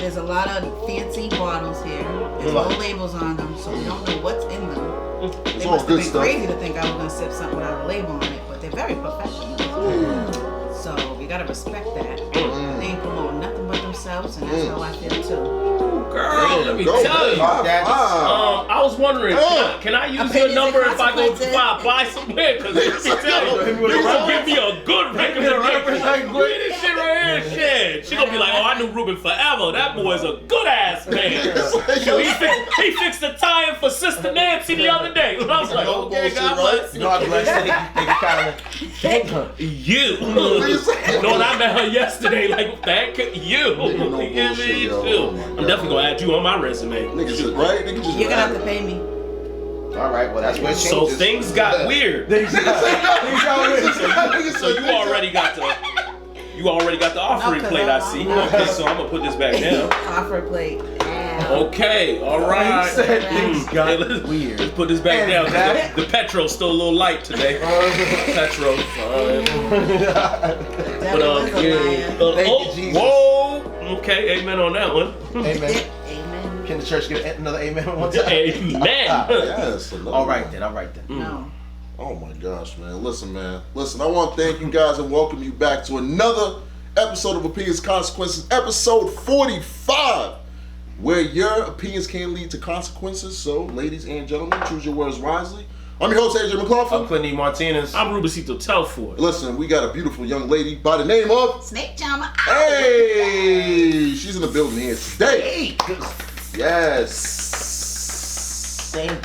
There's a lot of fancy bottles here. There's no labels on them, so we don't know what's in them. They must have been crazy to think I was going to sip something without a label on it, but they're very professional. So you got to respect that. They ain't promoting nothing but themselves, and that's how I feel too. Girl, let me tell you. I was wondering, can I use your number if I go buy somewhere? Because you can tell you will give me a good recommendation. Look at this shit right here. Shit. She gonna be like, oh, I knew Ruben forever. That boy's a good ass man. He fixed the tie-in for Sister Nancy the other day. And I was like, okay, God bless you. God bless you. No, I met her yesterday. Like, thank you. I'm definitely gonna add you on my resume. Niggas, right? Niggas You're gonna have to pay me. All right, well that's what. So things got weird. So you already got the offering plate. I see. Okay, so I'm gonna put this back down. Offer plate. Okay, all right. Things got weird. Let's put this back down. The petrol's still a little light today. Petrol. Whoa. Okay, amen on that one. Amen. Can the church give another amen one time? Amen. Yes. All right then. No. Oh my gosh, man. Listen, I want to thank you guys and welcome you back to another episode of Opinions Consequences, episode 45, where your opinions can lead to consequences. So, ladies and gentlemen, choose your words wisely. I'm your host, AJ McLaughlin. I'm Clinton Martinez. I'm Rubencito Telford. Listen, we got a beautiful young lady by the name of Snake Charmer. Hey, she's in the building here today. Yes. Same.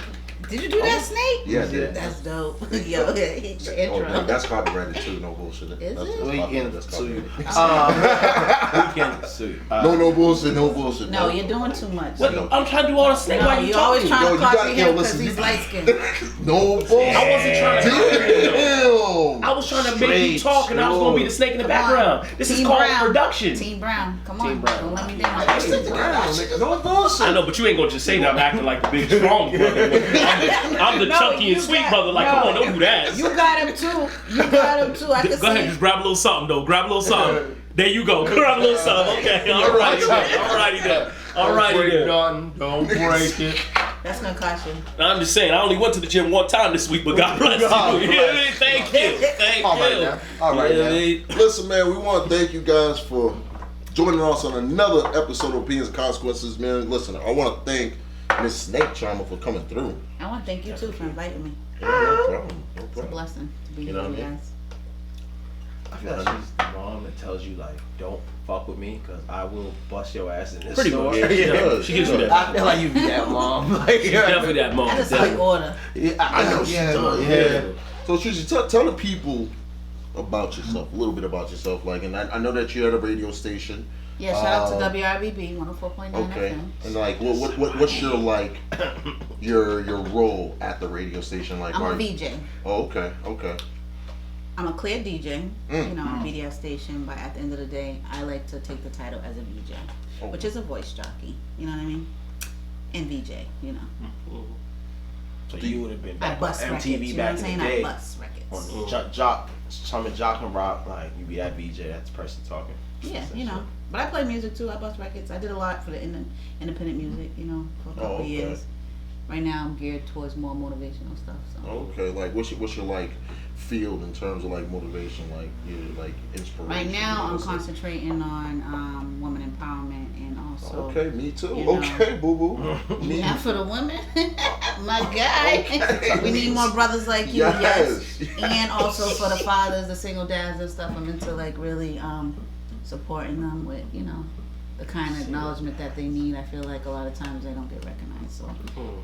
Did you do that, Snake? Yeah, I did. That's dope. Yo, intro. Oh, that's copyrighted too. No bullshit. Is it? We can sue you. We can sue you. No bullshit. No bullshit. No, you're doing too much. What? I'm trying to do all the Snake. Why You always trying to copy him because he's light skinned. No bullshit. I wasn't trying to Damn. I was trying to make you talk and I was going to be the snake in the background. This is called production. Team Brown. Come on. Team Brown. Don't let me down. No bullshit. I know, but you ain't going to just say that I'm acting like the big strong brother. I'm the chunky and sweet brother. Like, come on, don't do that. You got him too. I can Go ahead, just grab a little something though. Grab a little something. There you go. Grab a little something. Okay. Alrighty then. Don't break it. That's gonna cost you. I'm just saying, I only went to the gym one time this week, but God bless you. Thank you. All right now. Listen, man, we want to thank you guys for joining us on another episode of Opinions and Consequences, man. Listen, I want to thank Miss Snake Charmer for coming through. I want to thank you too for inviting me. Yeah, no problem. It's a blessing to be here with you guys. I feel like she's the mom that tells you like, don't fuck with me because I will bust your ass in this Pretty store. much. Yeah, She gives you that. I feel like you be that mom. Like, She's definitely that mom. I just like order. Yeah, I know she does. Yeah. So, Treece, tell the people about yourself, a little bit about yourself. Like, and I know that you're at a radio station. Yeah, shout out to WRBB 104.9 Okay. FM. And like, what's your like your role at the radio station? Like, I'm a VJ. Oh, okay. I'm a clear DJ, on a media station, but at the end of the day, I like to take the title as a VJ, which is a voice jockey, you know what I mean? And VJ, So you would have been I back on bust MTV records, you know what back I'm in saying? the I day. bust records. On Jock and Rock, like you be that VJ, that's the person talking. Yeah, but I play music too. I bust records. I did a lot for the independent music, for a couple of years. Right now, I'm geared towards more motivational stuff. So. Okay, like what's your like field in terms of like motivation, like your like inspiration? Right now, I'm concentrating on women empowerment and also. Okay, me too. Okay, boo boo. Now for the women, my guy. Okay. We need more brothers like you, yes. And also for the fathers, the single dads and stuff. I'm into like really supporting them with the kind of acknowledgement that they need. I feel like a lot of times they don't get recognized, so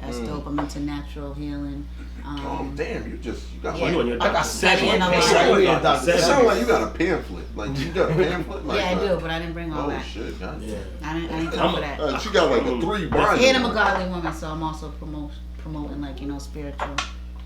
that's dope. I'm into natural healing. Oh damn! You got You and your I got studying a lot. It sounds like you got a pamphlet. Like you got a pamphlet. Like, yeah, I do, but I didn't bring all that. Oh shit! God. Yeah. I didn't come for that. She got like the 3 binders. And I'm a godly woman, so I'm also promoting like spiritual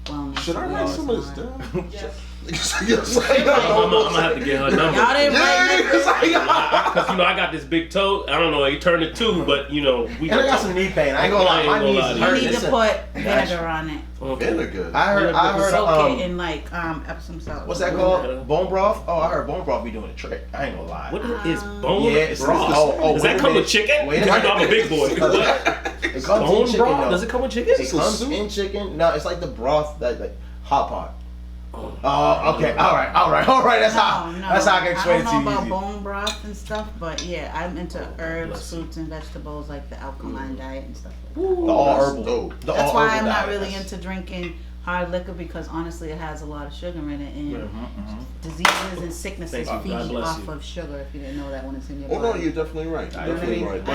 wellness. Should I write some of this down? Yes. I'm gonna have to get her number. Y'all didn't write Because I got this big toe. I don't know. He turned it 2, but we. And I got some knee pain. I ain't gonna lie. My knees hurt. You need to put vinegar on it. Vinegar. I heard. Soak it in like Epsom salt. What's that called? Bone broth. Oh, I heard bone broth be doing the trick. I ain't gonna lie. What is bone broth? Does that come with chicken? Wait a minute. I'm a big boy. It comes Bone in chicken. broth? Does it come with chicken? It comes in chicken. No, it's like the broth that like hot pot. Oh, okay. All right. That's how I can explain it to you. I don't know about bone broth and stuff, but yeah, I'm into herbs, fruits, and vegetables like the alkaline diet and stuff like that. The all herbal. That's why I'm not really into drinking hard liquor, because honestly it has a lot of sugar in it, and diseases and sicknesses feed off of sugar, if you didn't know that when it's in your body. Oh no, you're definitely right. I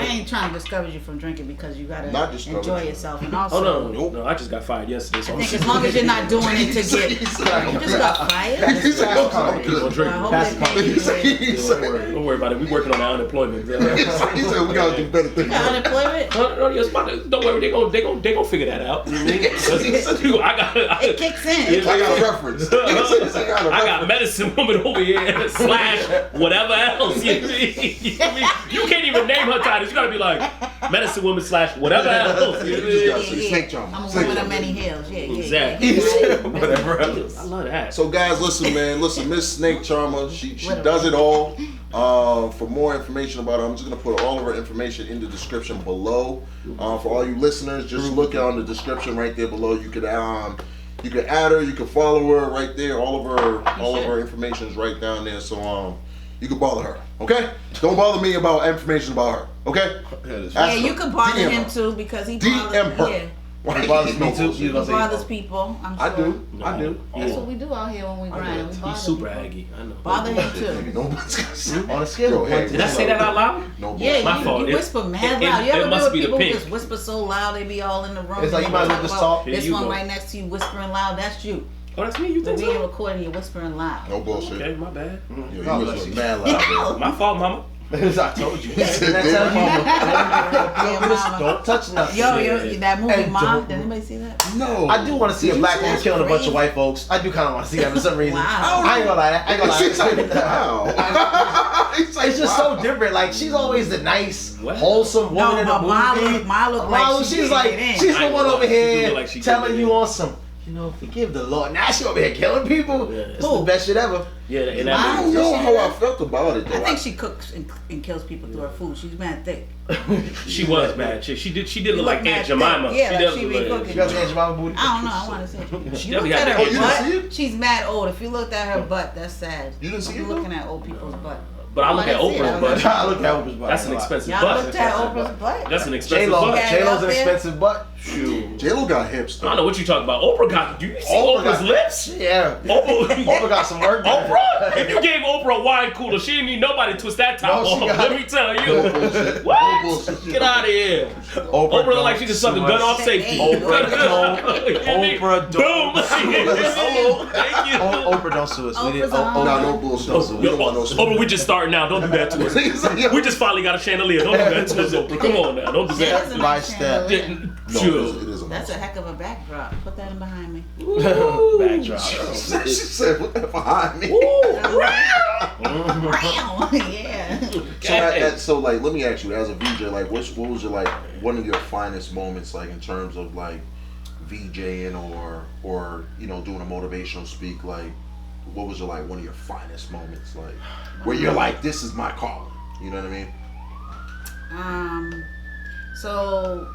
ain't trying to discourage you from drinking, because you gotta enjoy yourself, and also no, I just got fired yesterday, so I think as long as you're not doing it to get you just got fired. Don't worry about it. We working on our unemployment. He said we gotta do better things. Unemployment? Don't worry, they gonna figure that out. It kicks in. I got a reference. I got medicine woman over here / whatever else. You can't even name her titles. You gotta be like medicine woman / whatever else. Snake charmer. I'm a woman of many hills. Yeah, exactly. Whatever else. I love that. So guys, listen, man. Listen, Miss Snake Charmer, she does it all. For more information about her, I'm just gonna put all of her information in the description below. For all you listeners, just look on the description right there below. You could add her, you can follow her right there. All of her information is right down there. So you can bother her, okay? Don't bother me about information about her, okay? Yeah, you can bother him too, because he DM her. Yeah. It bothers me too. He bothers people. I'm sure. I do. That's what we do out here when we grind. He's super aggy. I know. Bother him too. On a scale of 1 Did I say that out loud? No. Yeah, my fault. You whisper mad loud. You ever must know be the people pink. just whisper so loud they be all in the room? It's like you might as well just talk. This one right next to you whispering loud. That's you. Oh, that's me. You think We ain't so? recording. You're whispering loud. No bullshit. Okay, my bad. You was mad loud. My fault, mama. I told you. Don't touch nothing. Yo, that movie Mom. Did anybody see that? No. I do want to see a black woman killing a bunch of white folks. I do kind of want to see that for some reason. Wow. I ain't gonna lie. Wow. It's just so different. Like, she's always the nice, wholesome woman in the movie. Ma look like she's the one over here telling you on some, forgive the Lord. Now she over here killing people. It's the best shit ever. Yeah, and I don't know how I felt about it though. I think she cooks and kills people through her food. She's mad thick. She was bad. She did look like Aunt Jemima. Yeah, she be cooking. You got the Aunt Jemima booty? I don't know. I want to see it. She You looked definitely at had her that. You didn't see butt. it? She's mad old. If you looked at her butt, that's sad. You didn't see You're it? looking at old people's butt. But I look at Oprah's butt. I look at Oprah's butt. That's an expensive Y'all butt. looked at Oprah's butt? That's an expensive J-Lo. butt. J-Lo's an expensive butt. Shoot. J-Lo got hips I though. don't know what you talking about. Oprah got. Do you see Oprah Oprah's got- lips? Yeah. Oprah got some work done. Oprah? If you gave Oprah a wine cooler, she didn't need nobody to twist that top No, she off. got Let me tell you. No bullshit. What? No bullshit. Get out of here. Oprah look like she just sucked a gun off safety. Oprah don't. Oprah don't. Boom. Thank you. Oprah don't sue us. We didn't. No bullshit. We don't want no Oprah, we just starting now. Don't do that to us. We just finally got a chandelier. Don't do that to us, Oprah. Come on now. Don't do Step that. by step. No, it is a That's a heck of a backdrop. Put that in behind me. Backdrop. She said, "Put that behind me." Yeah. So like, let me ask you, as a VJ, like, what was your like one of your finest moments, like in terms of like VJing or doing a motivational speak, like what was your like one of your finest moments, like where you're like, this is my calling, you know what I mean? So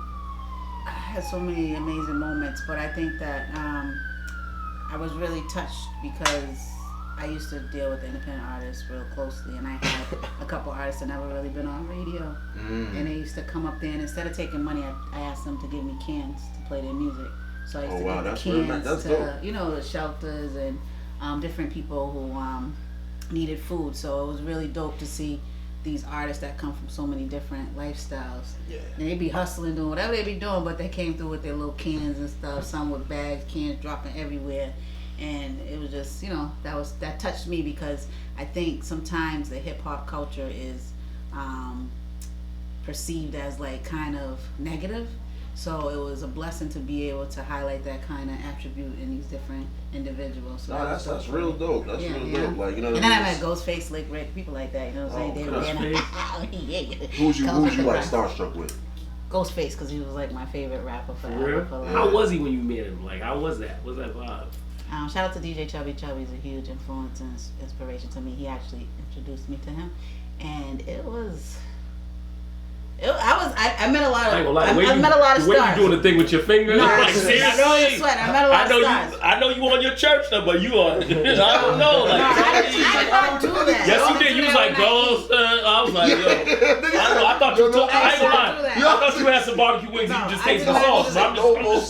I had so many amazing moments, but I think that I was really touched because I used to deal with independent artists real closely, and I had a couple artists that never really been on radio, and they used to come up there, and instead of taking money, I asked them to give me cans to play their music. So I used to give the cans to the shelters and different people who needed food. So it was really dope to see these artists that come from so many different lifestyles. Yeah. And they be hustling, doing whatever they be doing, but they came through with their little cans and stuff, some with bags, cans dropping everywhere. And it was just, that touched me, because I think sometimes the hip hop culture is perceived as like kind of negative. So it was a blessing to be able to highlight that kind of attribute in these different individuals. So that's real dope. That's real dope. Like, you know. And then I met Ghostface, Slick Rick, people like that. You know what I'm saying? Who's you like starstruck with? Ghostface, because he was like my favorite rapper forever. How was he when you met him? Like, how was that? What's that vibe? Shout out to DJ Chubby. Chubby's a huge influence and inspiration to me. He actually introduced me to him, and it was. I met a lot of. I met a lot of stars. The way you doing the thing with your finger? No, like, seriously? I know you sweat. I met a lot of stars. I know you on your church stuff, but you on. I don't know. Like, I did not do that. Yes, you did. You was like, Ghost. I was like, yo. I don't know. I thought you took. I ain't gonna lie. I thought you had some barbecue wings and you just tasted the sauce.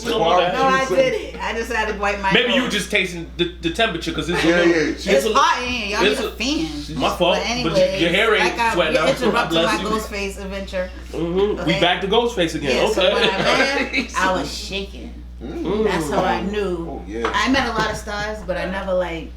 No, I didn't. I just had to wipe my. Maybe you just tasting the temperature because it's it's hot in here. Y'all need a fan. My fault. But your hair ain't sweating out. Interrupted my Ghostface adventure. We back to Ghostface again. Yeah, okay. So when I met him, I was shaking. That's how I knew. Oh, yeah. I met a lot of stars, but I never I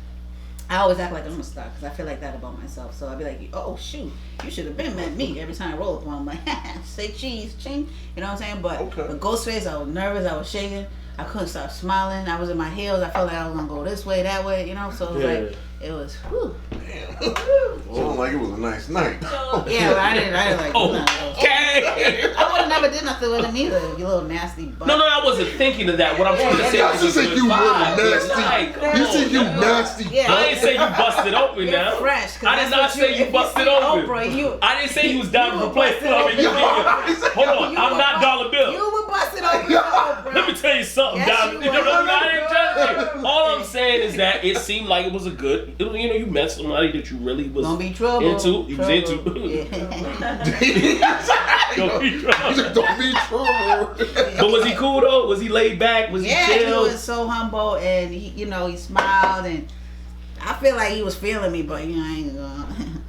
always act like I'm a star because I feel like that about myself. So I'd be like, oh shoot, you should have been met me. Every time I roll up, I'm like, say cheese, ching. You know what I'm saying? But with Ghostface, I was nervous. I was shaking. I couldn't stop smiling. I was in my heels. I felt like I was gonna go this way, that way. You know, so it was like. It was, whew. Damn. Sounded like it was a nice night. Yeah, but I didn't like okay. I would have never did nothing with him either, you little nasty butt. No, I wasn't thinking of that. What I'm trying to say is you said you nasty. You said you nasty. Yeah. I didn't say you busted open now. Fresh. I did not say you busted open. I didn't say you was down to replace. Hold on, I'm not Dollar Bill. You were busted open. Let me tell you something, Dollar Bill. I ain't judging. All I'm saying is that it seemed like it was a good. You know, you met somebody that you really was into. You was into. Don't be trouble. But was he cool though? Was he laid back? Was he chill? Yeah, he was so humble, and he smiled, and I feel like he was feeling me, but I ain't gonna.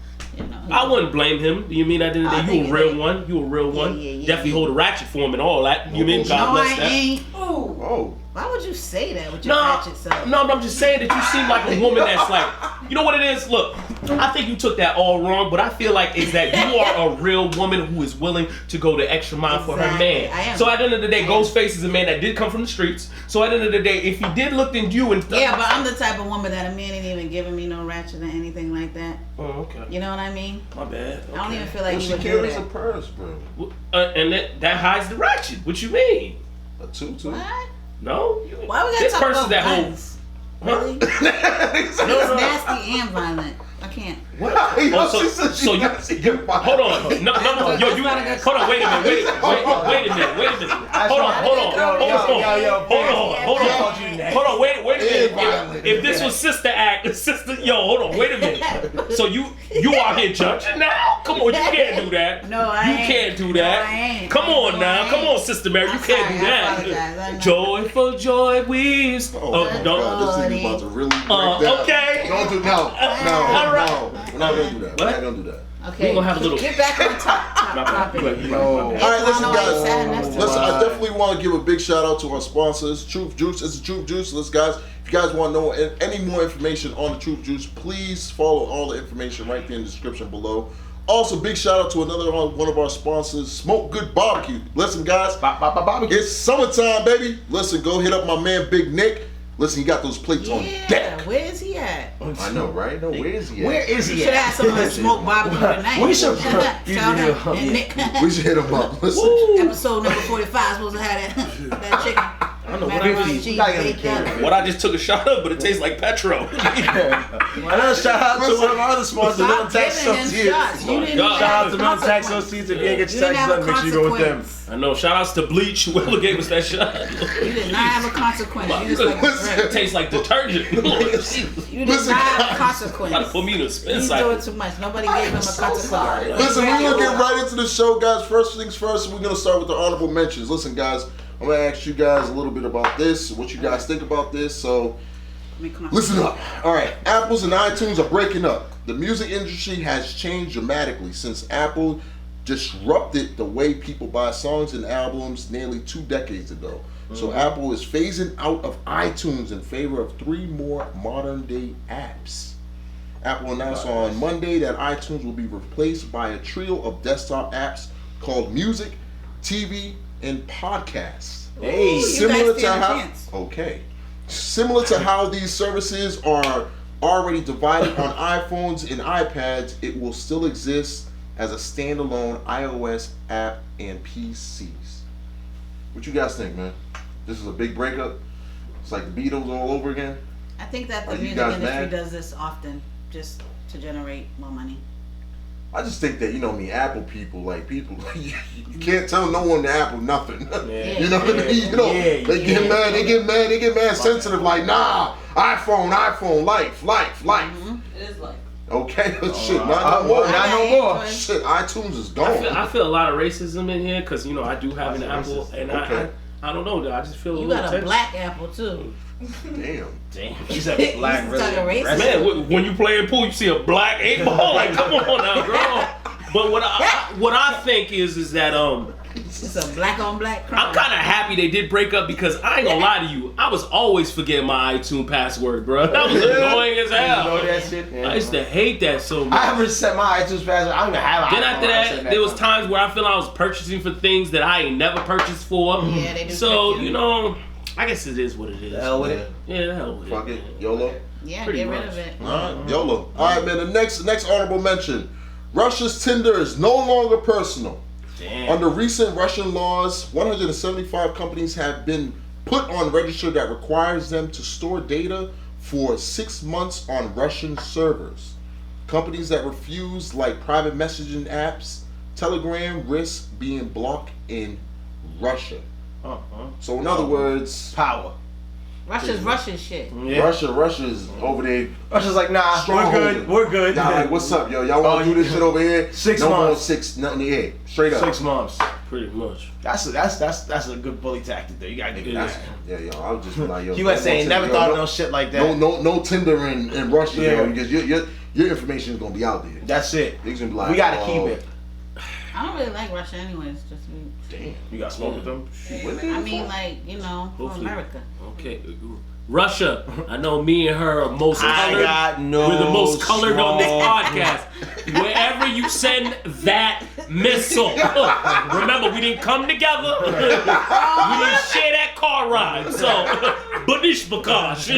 I wouldn't blame him. You mean at the end of the day, you a real one? You a real one? Definitely hold a ratchet for him and all that. You mean God bless that? No, I ain't. Oh. Why would you say that with your ratchet self? No, I'm just saying that you seem like a woman that's like, you know what it is? Look, I think you took that all wrong, but I feel like is that you are a real woman who is willing to go the extra mile for her man. I am. So at the end of the day, Ghostface is a man that did come from the streets. So at the end of the day, if he did look into you and yeah, but I'm the type of woman that a man ain't even giving me no ratchet or anything like that. Oh, okay. You know what I mean? My bad. Okay. I don't even feel like you would do carries that. a purse, bro. And that hides the ratchet. What you mean? A tutu. What? No. Why we gotta talk about guns? Really? It's nasty and violent. I can't. What? So you hold on. No. Yo, you hold on. Wait a minute. Hold on. Wait a minute. If this was sister act, hold on. Wait a minute. So you out here judging now? Come on, you can't do that. No, I ain't. You can't do that. No, I ain't. Come on now. Come on, Sister Mary. You can't do that. Joyful joy weaves. Oh, don't. This thing about to really break down. Okay. Don't do no. All right. We're not gonna do that. We're not gonna do that. Okay. We're gonna have a little. Get back on the topic. All right, listen, guys. Listen, I definitely want to give a big shout out to our sponsors, Truth Juice. It's the Truth Juice. Listen, guys, if you guys want to know any more information on the Truth Juice, please follow all the information right there in the description below. Also, big shout out to another one of our sponsors, Smoke Good BBQ. Listen, guys, it's summertime, baby. Listen, go hit up my man Big Nick. Listen, he got those plates on deck. Where is he at? I know, right? No, where is he at? Where is he You should have someone smoke barbecue tonight. We should. And Nick. We should hit him up. Listen. Episode number 45 supposed to have that chicken. I don't know what I just took a shot of, but it tastes like petrol. Another shout out to one of our other sponsors, Milton Tax Associates. Shout out to Milton Tax Associates. If you ain't get your taxes done, make sure you go with them. I know. Shout outs to Bleach, whoever gave us that shot. You did not have a consequence. You just it tastes like detergent. You did not have a consequence. Gotta put me in a spin You cycle. doing too much. Nobody gave him a consequence. Listen, we're gonna get right into the show, guys. First things first, we're gonna start with the honorable mentions. Listen, guys, I'm gonna ask you guys a little bit about this, what you guys think about this. So, listen up. All right, Apple's and iTunes are breaking up. The music industry has changed dramatically since Apple disrupted the way people buy songs and albums nearly 2 decades ago. So Apple is phasing out of iTunes in favor of 3 more modern-day apps. Apple announced on Monday that iTunes will be replaced by a trio of desktop apps called Music, TV, and podcasts. Hey, similar to how these services are already divided on iPhones and iPads, it will still exist as a standalone iOS app and PCs. What you guys think, man? This is a big breakup. It's like the Beatles all over again. I think that the music industry does this often just to generate more money. I just think that, Apple people, you can't tell no one to Apple nothing. Yeah. You know what I mean? They get mad sensitive, like, nah, iPhone, life. Mm-hmm. It is life. Okay, shit, not no more. Shit, iTunes is gone. I feel a lot of racism in here because, I do have an Apple, and I don't know, I just feel a little You got a black Apple, too. Damn. You said black racist. Man, when you play pool, you see a black 8-ball. Like, come on now, girl. But what I think is that it's a black on black crime. I'm kind of happy they did break up because I ain't gonna lie to you, I was always forgetting my iTunes password, bro. That was annoying as hell. You know that shit? Yeah. I used to hate that so much. I haven't set my iTunes password. I don't even have an Then after that, there was times where I feel I was purchasing for things that I ain't never purchased for. Yeah, they do. So I guess it is what it is. The hell with it. Yeah, the hell with it. Fuck it. YOLO. Yeah, Pretty get much. rid of it. Alright, YOLO. Alright, man, the next honorable mention. Russia's Tinder is no longer personal. Damn. Under recent Russian laws, 175 companies have been put on register that requires them to store data for 6 months on Russian servers. Companies that refuse, like private messaging apps, Telegram, risk being blocked in Russia. So in other words, power. Russia's Russian shit. Yeah. Russia's over there. Russia's like, nah, we're good. Y'all like, what's up, yo? Y'all want to do this shit over here? 6 no months. More 6, nothing. Yeah, straight up. 6 months. Pretty much. That's a good bully tactic though. You gotta get that. Yeah, yo, I was just like, yo. USA ain't never thought of no shit like that. No Tinder in Russia, yo, because your information is gonna be out there. That's it. They're gonna be like, we gotta keep it. I don't really like Russia anyways. Just me. Damn. You got smoke with them? I mean, for America. Okay. Russia, I know me and her are most colored. We're the most colored on this podcast. Wherever you send that missile, remember we didn't come together. We didn't share that car ride. So, Badish Bakash,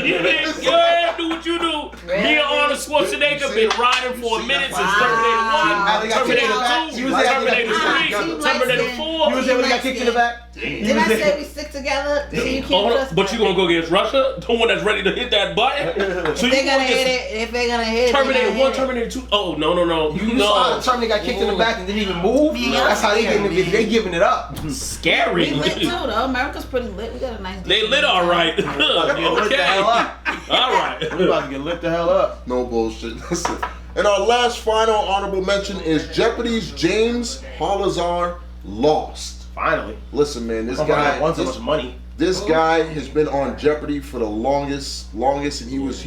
go ahead, do what you do. Me and Arnold Schwarzenegger been riding for a minute since Terminator 1, Terminator 2, Terminator 3, Terminator 4. You was there when he got kicked in the back? Did I say we stick together so you keep us? But you gonna go against Russia? The one that's ready to hit that button? So they're gonna hit it. If they're gonna hit it, Terminator 1, Terminator 2. Oh, no. You saw the Terminator got kicked in the back and didn't even move? That's how they giving it up. Scary. We lit too, though. America's pretty lit. We got a nice. They lit all right. Lit the hell up. All right. We about to get lit the hell up. No bullshit. Listen. And our last final honorable mention is Jeopardy's James Holazar lost. Finally. Listen, man, this guy wants so much money. This guy has been on Jeopardy for the longest, and he was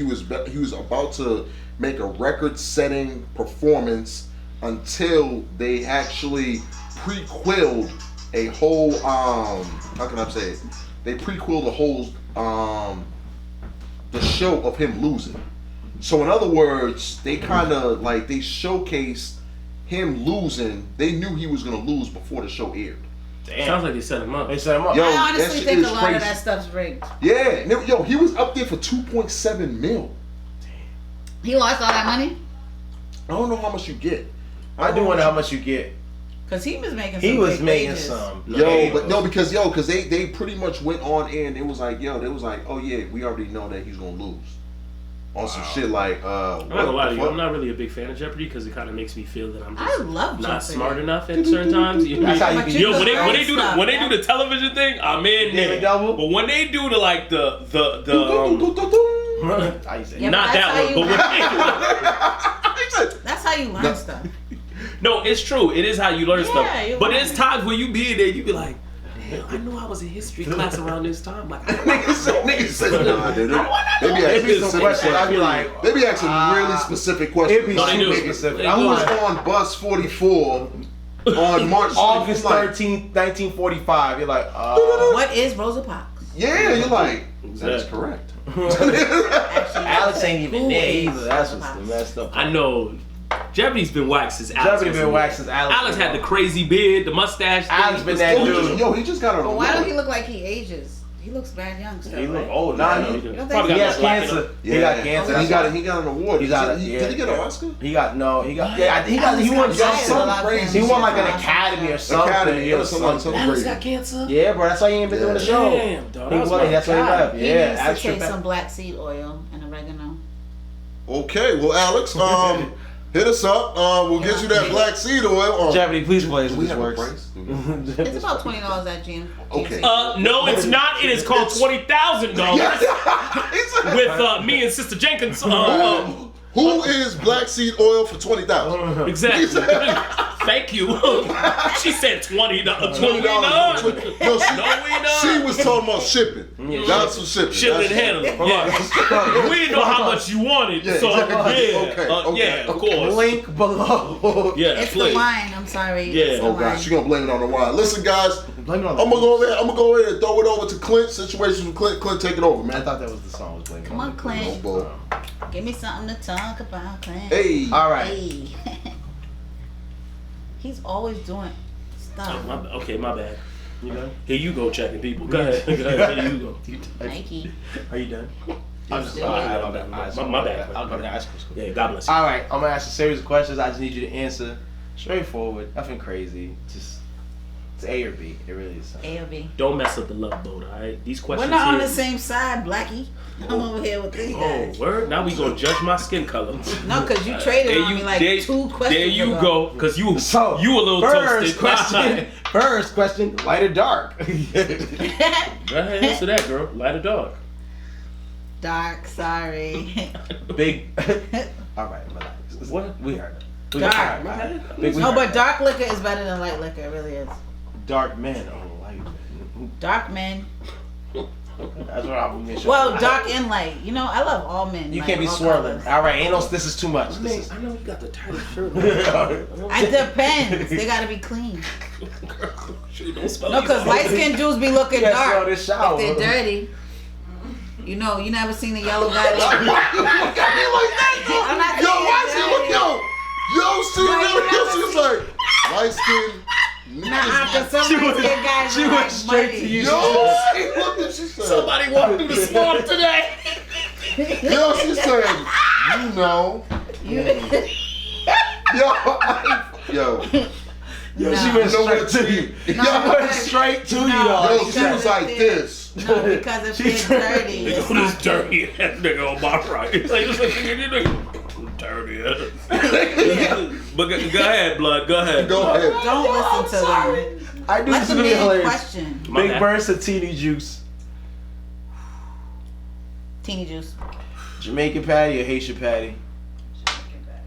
about to make a record-setting performance until they actually prequelled a whole how can I say it? They prequelled the whole the show of him losing. So in other words, they kind of like they showcased him losing. They knew he was gonna lose before the show aired. Damn. Sounds like they set him up. Yo, I honestly think a lot crazy. of that stuff's rigged. Yeah, yo, he was up there for 2.7 mil. He lost all that money? I don't know how much you get. I do wonder how much you get. Cause he was making. He was making wages. some. Because they pretty much went on air and it was like, oh yeah, we already know that he's gonna lose. On some shit like, I'm not gonna lie to you, I'm not really a big fan of Jeopardy because it kind of makes me feel that I'm just not Jeopardy. smart enough at certain times. That's how you Yo, when they do the television thing, I'm in there. Double. But when they do the I say not that one, but that's how you learn stuff. no, it's true. It is how you learn stuff. You But learn. there's times where you be in there, you be like, damn, I knew I was in history class around this time. Like, niggas said, nah, dude. They be asking questions. I'd be like, they be asking really specific questions. It'd be super specific. I was on bus 44 on March August 13th, 1945. You're like, What is Rosa Parks? Yeah, you're like, that's correct. Alex ain't even there either. That's what's messed up. I know Jeopardy's been waxed since Alex. Alex had the crazy beard, the mustache. Alex been that dude. Yo, he just got a. But why don't he look like he ages? He looks bad young still. He look right? old. Nah, he has cancer. He got cancer. He got an award. Did he get an Oscar? He got he won something crazy. He won like an Academy or something. Alex got cancer? Yeah, bro. That's why he ain't been doing the show. Damn, dog. That's why he left. He needs to take some black seed oil and oregano. Okay, well, Alex, hit us up. We'll get you that black seed oil. Jeopardy, please play as we this have works. a price? It's about $20 at GM. Okay. No, it's not. It is called $20,000 with me and Sister Jenkins. Who is black seed oil for $20,000? Exactly. Thank you. She said $20. No, she was talking about shipping. That's some shipping. Shipping and handling. Yeah. We didn't know how much you wanted. So, yeah, of course. Link below. Yeah, it's the wine. I'm sorry. Yeah. Oh, God. She's going to blame it on the wine. Listen, guys. I'm going to go ahead and throw it over to Clint. Situations with Clint. Clint, take it over, man. I thought that was the song I was playing. Come on, Clint. Give me something to talk about, Clint. Hey. All right. Hey. He's always doing stuff. Okay, my bad. You know? Here you go checking people. Go ahead. Here you go. Nike. Are you done? My bad. I'll go to Yeah, God bless you. All right, I'm gonna ask a series of questions. I just need you to answer straightforward, nothing crazy. Just it's A or B. It really is. A or B. Don't mess up the love boat, all right? These questions. We're not on the same side, Blackie. I'm over here with these guys. Oh, word? Now we gonna judge my skin color. No, because you traded on me like 2 questions. There you go, because you a little first toasted. First question, light or dark? Go ahead, answer that, girl. Light or dark? Dark, sorry. Big. All right, relax. What? We heard it. Dark. No, but dark liquor is better than light liquor. It really is. Dark men. Oh, light. Dark men. That's what I'm gonna show. Well, dark and light. You know, I love all men. You like, can't be swirling. Colors. All right, ain't no. This is too much. I know you got the tightest shirt. It depends. They gotta be clean. Don't No, because light skinned dudes be looking dark if shower. they're dirty. You know, you never seen a yellow guy. Look at me like that, I'm not yo, why is he look, she was like, light skin. She went straight to you. Yo, she looked at, she said, somebody walked through the swamp today. Yo, she said, you know. Yo, she went straight to you. She went straight to you, though. Yo, she was like this. No, because if it's dirty. This dirty ass nigga on my right. Like, this dirty ass. But go ahead, blood. Go ahead. Go ahead. Don't listen to them. I do Let the this man hilarious. question. Big burst of teeny juice. Teeny juice. Jamaican patty or Haitian patty?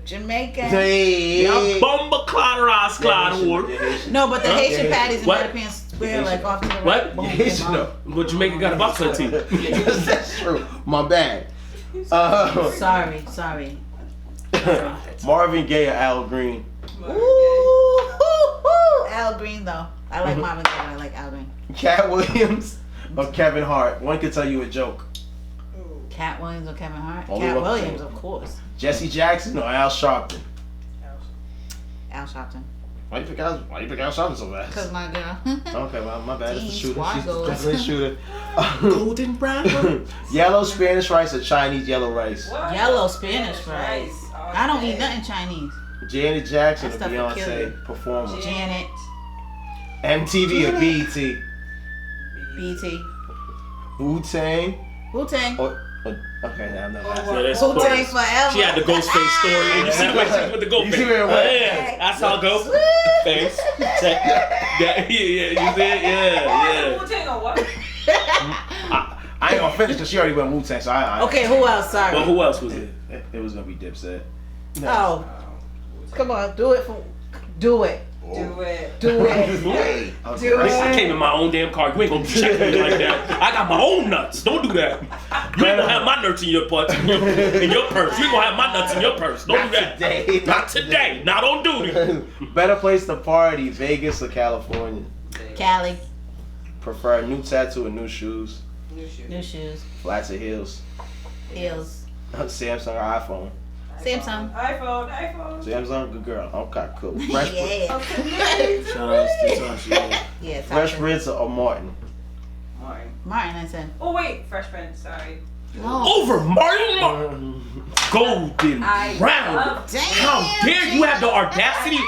Jamaican. Hey. Bumba cloderas clod. No, but the Haitian patties in What? European square like off to the right. What? Boom, Haitian, boom, no. But Jamaica got a box on team. Yes, that's true. My bad. Sorry. Marvin Gaye or Al Green? Ooh, Al Green though. I like Marvin Gaye. I like Al Green. Cat Williams or Kevin Hart? One could tell you a joke. Cat Williams or Kevin Hart? Only Cat one Williams, thing. of course. Jesse Jackson or Al Sharpton? Al Sharpton. Why you pick Al Sharpton so fast? Cause my girl. Okay, well, my bad. It's the Team shooter. She's Squaggles. definitely a shooter. Golden brown. Yellow Spanish rice or Chinese yellow rice? Yellow Spanish rice. I don't eat nothing Chinese. Janet Jackson or That stuff will kill Beyonce you. performer? Janet. MTV or BET? BT. Wu-Tang? Wu-Tang. Okay, I'm not Wu-Tang forever. She had the Ghostface story. And you see where she with the Ghostface. You see where it went? Yeah, that's how it goes. Face. Yeah, you see it? Yeah. Wu-Tang or what? I ain't gonna finish because she already went Wu-Tang, so I Okay, who else? Sorry. Well, who else was it? It was gonna be Dipset. Oh. Come on, do it. Do it. I came in my own damn car. You ain't gonna be checking me like that. I got my own nuts. Don't do that. You ain't gonna have my nuts in your purse. In your purse. You ain't gonna have my nuts in your purse. Don't do that. Not today. Not on duty. Better place to party, Vegas or California? Cali. Prefer a new tattoo or new shoes? New shoes. Flats or heels? Heels. Samsung or iPhone? Samsung. iPhone. Samsung, good girl. Okay, cool. Fresh Yeah. Shout out to Tasha. Yeah. Fresh Prince or Martin? Martin, I said. Oh wait, Fresh Prince. Sorry. Oh. Over Martin. Golden round. Damn. How dare you have the audacity?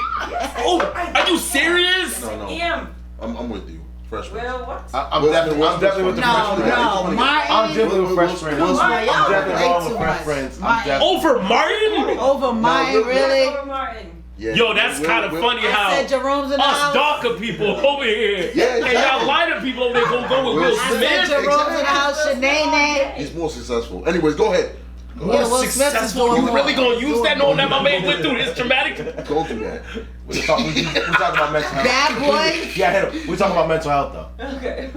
Oh, are you serious? No. I'm with you. Fresh Prince. Well, what? I'm definitely with the Fresh Prince. No, Martin. I'm definitely with Fresh Prince. Come on, I'm y'all definitely way wrong too with Fresh much. Prince. Martin. Over Martin? Over Martin, really? Over Martin. Yeah. Yo, that's kind of funny I how said Jerome's in the us house. darker people over here and y'all lighter people over there gonna go with Will I said Smith. Jerome's in the house. Shanae. He's more successful. Anyways, go ahead. Yeah, Will Smith is Successful. doing You more. really gonna use that knowing that my man went through this traumatic? Don't do that. We're talking about mental health. Bad boy. Yeah, hit him. We're talking about mental health though. Okay.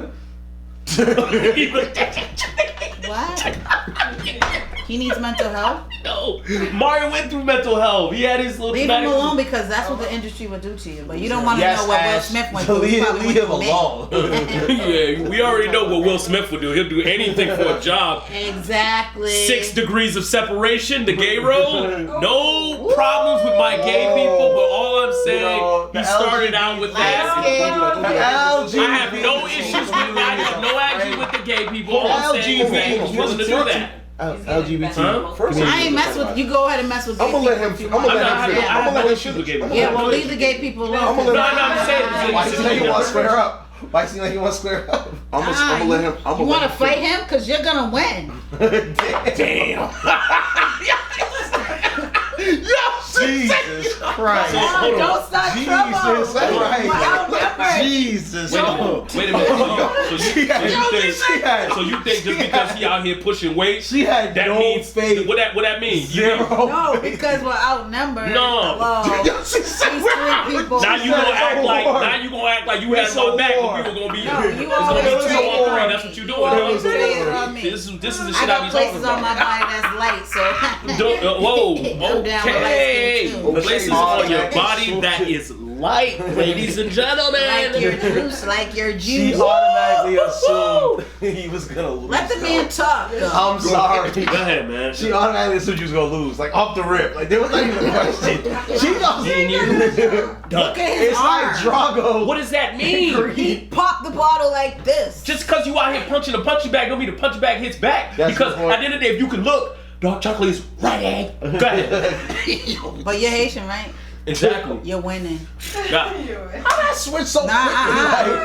What? He needs mental health? No, Mario went through mental health. He had his little Leave him traumatic- alone because that's what the industry would do to you. But you don't want to Yes, know what Will Ash. Smith went through. He Leave probably him went through me. alone. Yeah, we already know what Will Smith would do. He'll do anything for a job. Exactly. 6 degrees of separation, the gay role. No problems with my gay people, but all I'm saying, he started out with that. I have no issues with that. I have no action with the gay people. All I'm saying is that he was willing to do that. LGBT. First, I ain't mess with you. Go ahead and mess with gay I'm gonna let him. people I'm if you gonna want. let him. I have no issues with gay people. Yeah, well, leave the gay people alone. I'm gonna No, I'm saying. Why seem like you want to square up? Why seem like you want to square up? I'm gonna let him. You want to fight him? Because you're going to win. Damn. Jesus Christ. Oh, don't start trouble. Jesus Christ. Outnumbered. Jesus. Wait a minute. So you think just because he out here pushing weight, She had that no means faith. what that mean? Zero. No, because we're outnumbered. No. Hello. These 3 people. Now you gonna act like you had It's my a back, war. and people gonna be. No, It's you gonna always be 2 say on it 3. on That's me. what you You doing. always say it on me. This is the shit I I got be talking places on about. my body that's light, so. Whoa, I'm down with light okay. skin, too. Places on your body that is light, ladies and gentlemen. Like your juice, like your She juice. automatically assumed he was gonna lose. Let the man talk, though. I'm sorry. Go ahead, man. She automatically assumed you was gonna lose, like off the rip. Like there was not even a question. She knows. Look at his It's arm. like Drago. What does that mean? He popped the bottle like this. Just because you out here punching a punching bag don't mean the punching bag hits back. That's Because the point. at the end of the day, if you can look, dark chocolate is right, egg. Go ahead. But you're Haitian, right? Exactly. You're winning. Yeah. How did I switch so Nah,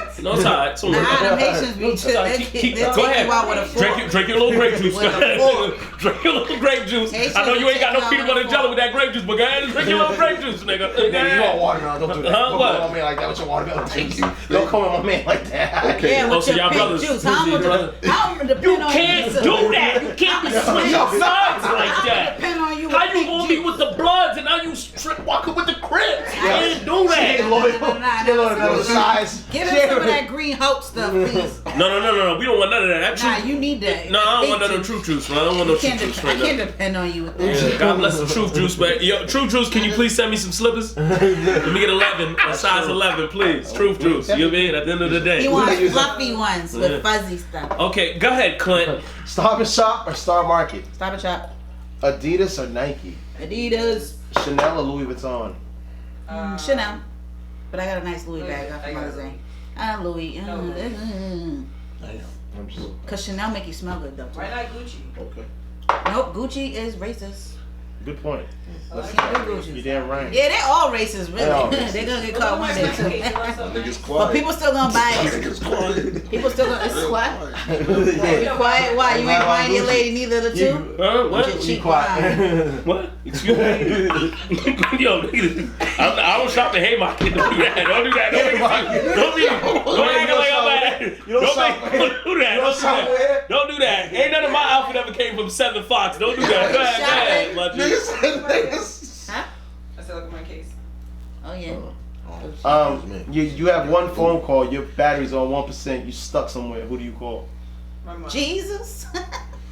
quickly? No, it's alright. So Nah, them Haitians be It's all right. they Keep- take go you ahead. out with a fork. Drink your little grape juice. With a fork. Drink your little grape juice. Haitians I know you ain't got no take peanut you butter out and jelly with that grape juice, but go ahead and drink your little grape juice, nigga. Go You want ahead. watermelon? Don't do that. Huh? Don't What? come on my man like that with your watermelon juice. you. Don't come on my man like that. Okay. Yeah, Oh, with so your y'all pink brothers. juice. You How I'm brothers. gonna depend You on can't you. do that. You can't be switching sides like that. Depend on you. How with you pink gonna be juice. with the Bloods and now you strip walking with the Crips? You can't do She ain't that. loyal. Nah, She loyal to nah, the size. Give him some of that green hope stuff, please. No. We don't want none of that. That Nah, truth. you need that. No, I don't Pink want none of juice. Truth Juice, man. I don't want no I Truth Juice can't right now. depend on you with that. Yeah, God bless the Truth Juice, man. Yo, Truth Juice, can you please send me some slippers? Let me get 11, a size 11, please. Truth Juice, you know what I mean? At the end of the He day. wants fluffy ones with fuzzy stuff. Okay, go ahead, Clint. Stop and Shop or Star Market? Stop and shop. Adidas or Nike? Adidas, Chanel or Louis Vuitton? Chanel. But I got a nice Louis bag off of Mother's Day. Louis. Because Chanel make you smell good, though. Why not Gucci? Okay. Nope, Gucci is racist. Good point. Can't do Gucci. You damn right. Yeah, they're all racist, really. They're all racist. They're gonna get caught one day too. Niggas But quiet. people still gonna buy it. Niggas quiet. People still gonna. It's quiet. Yeah. Be quiet. Why? You ain't buying your lady neither of the two? Huh? What? Just cheap Be quiet. What? Excuse me? Yo, nigga, I don't shop the Haymarket. Don't do that. Don't do that. Don't act like I'm bad. Don't do that. Don't do that. Ain't none of my outfit ever came from 7 Fox. Don't do that. Go ahead, my G. Niggas. Huh? I said, look at my case. Oh yeah. You have one phone call, your battery's on 1%, you stuck somewhere. Who do you call? My mom. Jesus.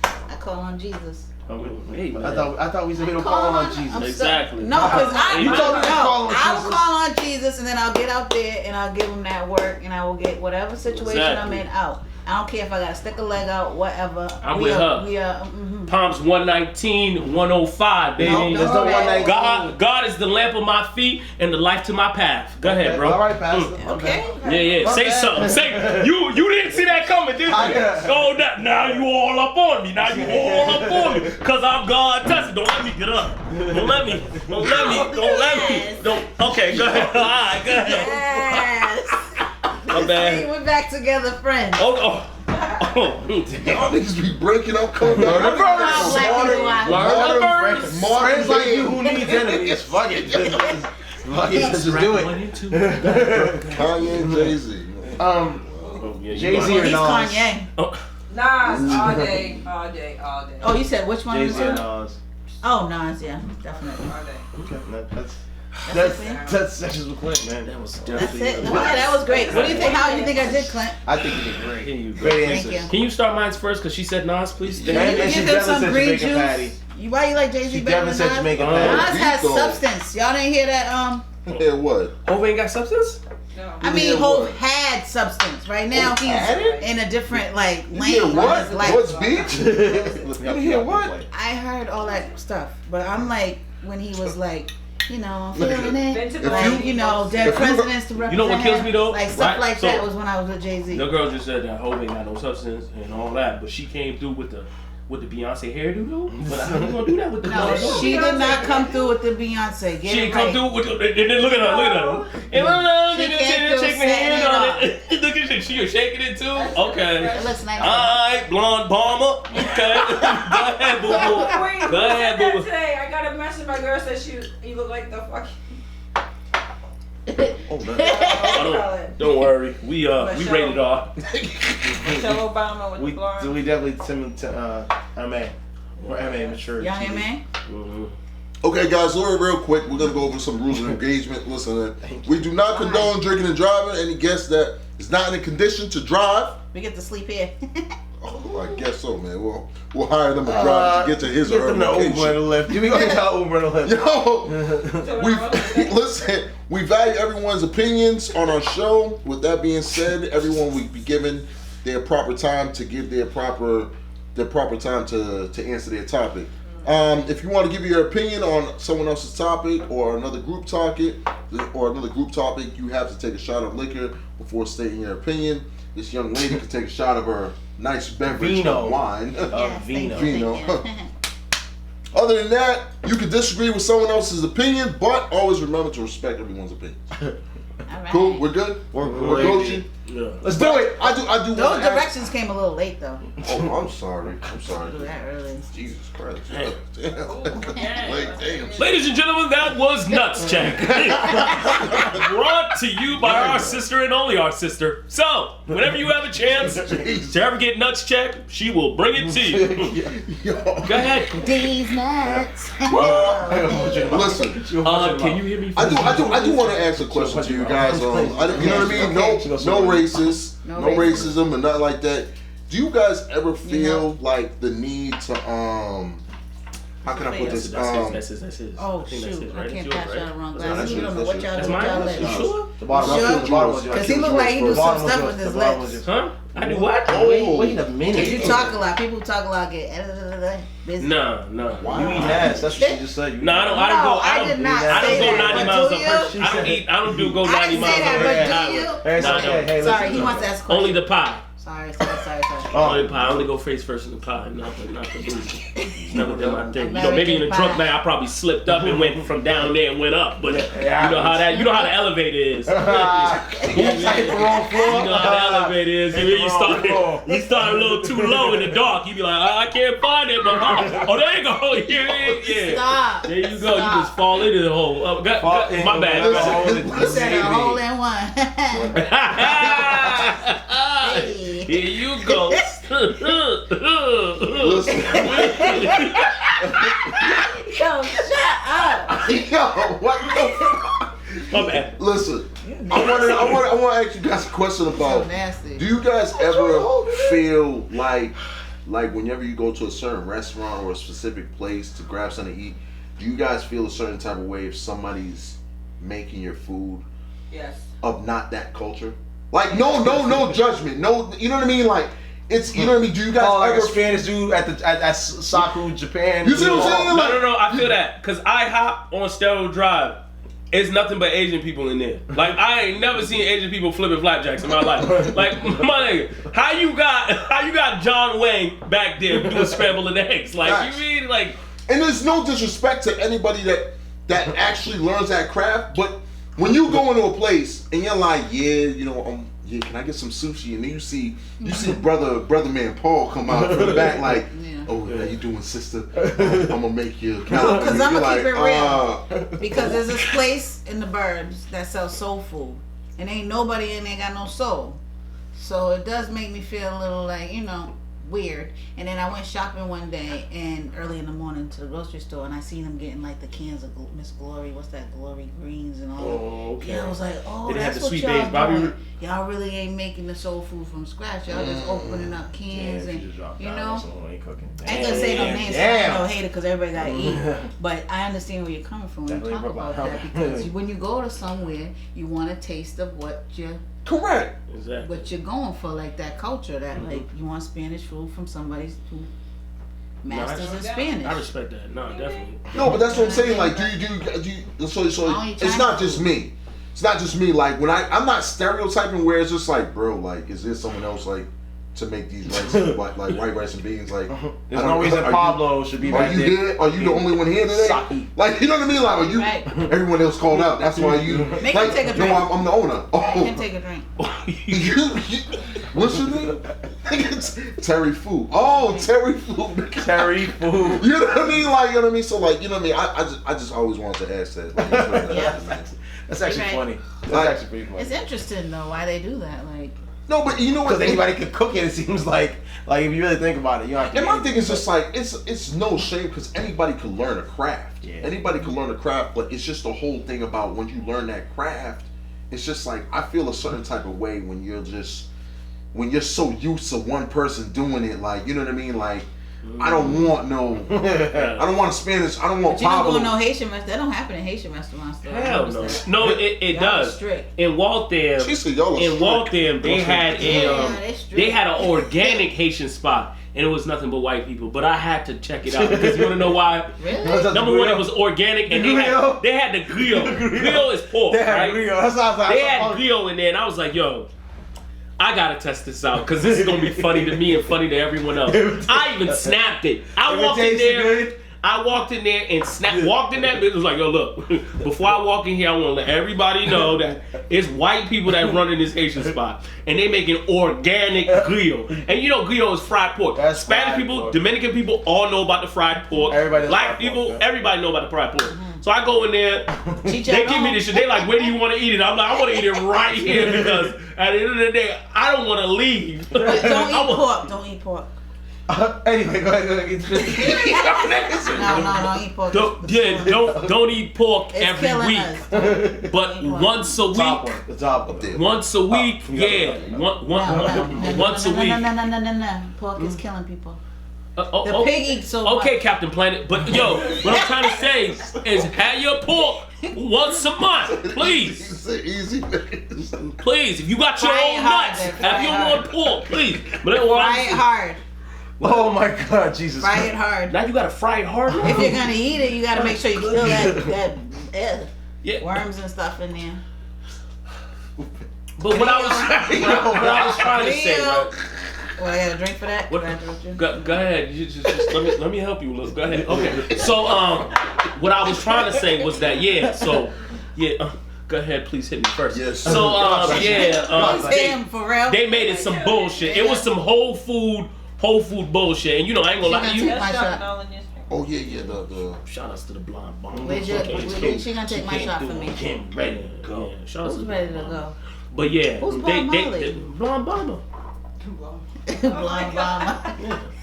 I call on Jesus. Hey, man. I thought we said we don't call on Jesus. Exactly. No, because You told me to call on I will Jesus. call on Jesus, and then I'll get out there and I'll give him that work, and I will get whatever situation I'm in out. I don't care if I gotta stick a leg out, whatever. I'm with her. We are. Palms 119, 105, baby. No, there's no 119. God is the lamp of my feet and the life to my path. Go ahead, bro. All right, Pastor. Okay. Yeah. Say something. Say you didn't see that coming, did you? Oh, now you all up on me. Now you all up on me. Cause I'm God tested. Don't let me get up. Don't let me. Okay, go ahead. All right, go ahead. Yes. My bad. We're back together, friends. Y'all niggas be breaking up, coming back. Friends like you who needs enemies. Fuck it. Just do it. Kanye and Jay-Z. Jay-Z or He's Nas? Kanye. Nas, all day. Oh, you said which one? Jay-Z or Nas? Oh, Nas, yeah, definitely. All day. Okay, that's sessions with Clint, man. That was That's definitely. it. Oh, yeah, that was great. What do you think? How do you think I did, Clint? I think you did great. You Great Thank answers. you. Can you start mine first? Cause she said Nas, please. Can And you she give him definitely some said green Jamaican patty. juice? Why you like Jay-Z She better definitely than said Nas? Jamaican Nas patty. has Though. substance. Y'all didn't hear that? Yeah, what? Hov ain't got substance? No. I mean, Yeah, Hov what? had substance. Right now, he's had it? in a different lane Yeah, of what? his life. What's beach? You hear what? I heard all that stuff, but I'm like, when he was like, you know, I'm feeling it. If Like, you know, dead if you- presidents to represent. You know what kills me, though? Like stuff Right? like So- that was when I was with Jay-Z. The girl just said that Hov ain't got no substance and all that, but she came through with the Beyonce hairdo though. But how you gonna do that with the No, she did not come through with the Beyonce. Get She it ain't come right. through with the, and then look at her. And She came through shaking her setting hand it on off. it. Look at she shaking it too. Okay. It looks nice. Alright, blonde bomber. Okay. Go ahead, boo boo. Wait, Go ahead, boo boo. today I got a message. My girl said you look like the fucking. Don't worry. We rated R. Michelle Obama with the blonde. We definitely MA or MA mature. Young man. Okay, guys, real quick, we're gonna go over some rules of engagement. Listen, we do not condone drinking and driving. Any guest that is not in a condition to drive, We get to sleep here. oh, I guess so, man. We'll hire them a driver to get to his or her Get them the Uber and location. the Lyft. We gonna tell Uber and the Lyft. Listen, we value everyone's opinions on our show. With that being said, everyone will be given their proper time to give their proper time to answer their topic. If you want to give your opinion on someone else's topic or another group topic, you have to take a shot of liquor before stating your opinion. This young lady can take a shot of her nice beverage of wine. Vino. Other than that, you can disagree with someone else's opinion, but always remember to respect everyone's opinion. All right. Cool? We're good? We're Gucci? Yeah. Let's do it. I do Those wanna ask- directions came a little late though. Oh, I'm sorry. Do that early. Jesus Christ. Hey. Damn. Ladies and gentlemen, that was Nuts Check. Brought to you by our sister and only our sister. So, whenever you have a chance to ever get Nuts Check, she will bring it to you. Go ahead. These nuts. Listen, Can you hear me? I do want to ask a question to you guys. You know what I mean? No racist, no racism, and nothing like that. Do you guys ever feel like the need to how can I put this? That's his. Oh I think that's shoot! his, I right? can't It's pass yours, y'all right? the wrong That's glasses. You don't know yours. what y'all That's do with mine? y'all You legs. sure? The bottom Sure. was yours. Because he look like he do some stuff with his lips. Huh? I do what? Wait a minute. Cause you talk a lot. People who talk a lot get busy. No. You eat ass. That's what she just said. No, I don't I did not I say don't go that, 90 but miles do up you? first. I don't do go 90 I didn't miles say up that, first. but do you? Sorry, he wants to ask a question. Only the pie. Sorry. Only pie. I only go face first in the pie, not the booze. It's never been my thing. You know, maybe in the American drunk night I probably slipped up and went from down there and went up. But you know how the elevator is. You know how the elevator is. You start a little too low in the dark. You be like, I can't find it, but oh, there you go. Yeah. Stop. There you go. You just fall into the hole. My bad. You said a hole in one. Here you go. Listen. Yo, shut up. Yo, what the fuck? My bad. Listen, I want to ask you guys a question So about. nasty. Do you guys ever feel like whenever you go to a certain restaurant or a specific place to grab something to eat, do you guys feel a certain type of way if somebody's making your food Yes. of not that culture? Like no judgment. No, you know what I mean? Like it's you know what I mean? Do you guys like ever a Spanish dude at Saku, Japan? You see what I'm saying? No, I feel that because IHOP on Stereo Drive. It's nothing but Asian people in there. Like I ain't never seen Asian people flipping flapjacks in my life. Like my nigga, how you got John Wayne back there doing scrambled eggs? Like you mean like? And there's no disrespect to anybody that actually learns that craft, but when you go into a place and you're like, can I get some sushi? And then you see brother man Paul come out from the back like, oh, how you doing, sister? I'm gonna make you. Because I'm gonna keep it real. Because there's this place in the burbs that sells soul food, and ain't nobody in there got no soul. So it does make me feel a little like weird. And then I went shopping one day and early in the morning to the grocery store, and I seen them getting like the cans of Miss Glory, what's that, Glory Greens and all. Oh, okay. Yeah, I was like, They that's had the what sweet y'all Bobby doing. Y'all really ain't making the soul food from scratch. Y'all just opening up cans and Ain't cooking. I ain't gonna say no names. I don't hate it because everybody gotta eat. But I understand where you're coming from when you talk about that, because when you go to somewhere, you want a taste of what you're correct. Exactly. What you're going for, like that culture, that like you want Spanish food from somebody who masters in Spanish. I respect that. No, definitely. No, but that's what I'm saying. Like, do you so it's not just me. It's not just me. Like when I'm not stereotyping where it's just like, bro, like is there someone else like to make these rice like white rice and beans? Like there's no reason Pablo should be back there. Are you the only one here today? Like you know what I mean? Like are you everyone else called out. That's why you make him take a drink. No, I'm the owner. Make him take a drink. What's your name? Terry Fu. Oh, Terry Fu. Terry Fu. You know what I mean? Like you know what I mean? So like you know what I mean? I just always wanted to ask that. Like, that's actually funny. That's actually pretty funny. It's interesting though why they do that. Like no, but you know what? Because anybody can cook it. It seems like if you really think about it, you know. And my thing is just like it's no shame because anybody can learn a craft. Yeah. Anybody can learn a craft, but it's just the whole thing about when you learn that craft. It's just like I feel a certain type of way when you're so used to one person doing it. Like you know what I mean? Like I don't want a Spanish. I don't want. But you don't go no Haitian restaurant. That don't happen in Haitian restaurants. Though. Hell no. No, it does. Strict. In Waltham, they had an organic Haitian spot, and it was nothing but white people. But I had to check it out because you want to know why? Really? Number one, it was organic, and they had the griot. Griot is pork, right? They had griot in there, and I was like, yo. I gotta test this out because this is gonna be funny to me and funny to everyone else. I even snapped it. I walked in there and walked in that. It was like, yo, look. Before I walk in here, I want to let everybody know that it's white people that run in this Haitian spot, and they making organic griot. And you know, griot is fried pork. Spanish people, Dominican people, all know about the fried pork. Black people, everybody know about the fried pork. So I go in there, they give me this shit. They like, where do you want to eat it? I'm like, I want to eat it right here because at the end of the day, I don't want to leave. Don't eat pork. Don't eat pork. Anyway, go ahead. No, don't eat pork. Don't eat pork every week. But once a week. The top one. Once a week, yeah. Once a week. No. Pork is killing people. The pig eats so much. Okay, Captain Planet. But yo, what I'm trying to say is have your pork once a month, please. Easy. Please, if you got your own nuts, have your own pork, please. But fry it hard. Oh my God, Jesus! Fry it hard. Now you gotta fry it hard. If you're gonna eat it, you gotta make sure you kill that worms and stuff in there. But what I was trying to say, right? Well, I got a drink for that. Go ahead. Just let me help you. Look, go ahead. Okay. So what I was trying to say was that go ahead. Please hit me first. Yes. So for real. They made it some bullshit. It was some whole food bullshit. And you know I ain't gonna lie to you. Oh yeah. The shout outs to the blonde bomb. She gonna take my shot for me. Ready to go. Who's ready to go? But yeah, who's blonde bomber. Blonde bomber.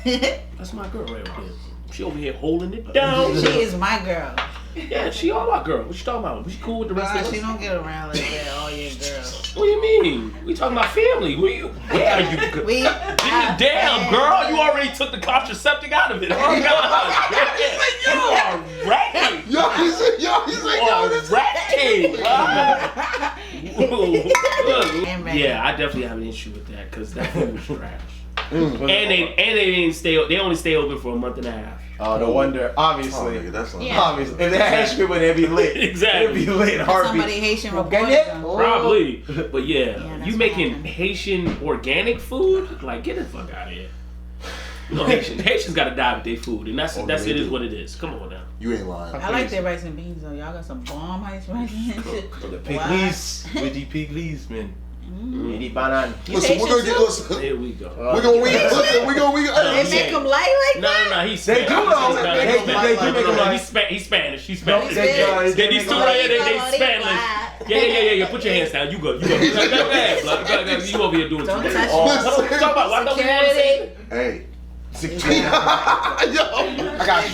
Yeah. That's my girl right over here. She over here holding it down. She is my girl. Yeah, she all our girl. What you talking about? She cool with the rest of us? She don't get around like that, all your girls. What do you mean? We talking about family. Where are you? Damn, girl, you already took the contraceptive out of it. Oh, God. You are ratty. Yo, he's like, ratty. Yeah, I definitely have an issue with that because that food was trash. And they only stay open for a month and a half. Oh, no wonder. Obviously, that's not obviously. If they had Haitian people, they'd be lit. Exactly. They'd be lit. Heartbeat. Somebody Haitian reported them. Probably. But yeah, you making happened. Haitian organic food? Like, get the fuck out of here. You know, Haitians gotta die with their food, and that's it is what it is. Come on now. You ain't lying. I like their rice and beans though. Y'all got some bomb rice and shit. The piglies. With the piglies, man. Any banana. Listen, we're gonna get There we go. We're gonna They make them light like that? No, he's They do though. They do make them light. He's Spanish. He's Spanish. They These two right here, they Spanish. Yeah. Put your hands down. You go. You over here doing Don't too touch much. What talk about? What you want to say? Hey. I got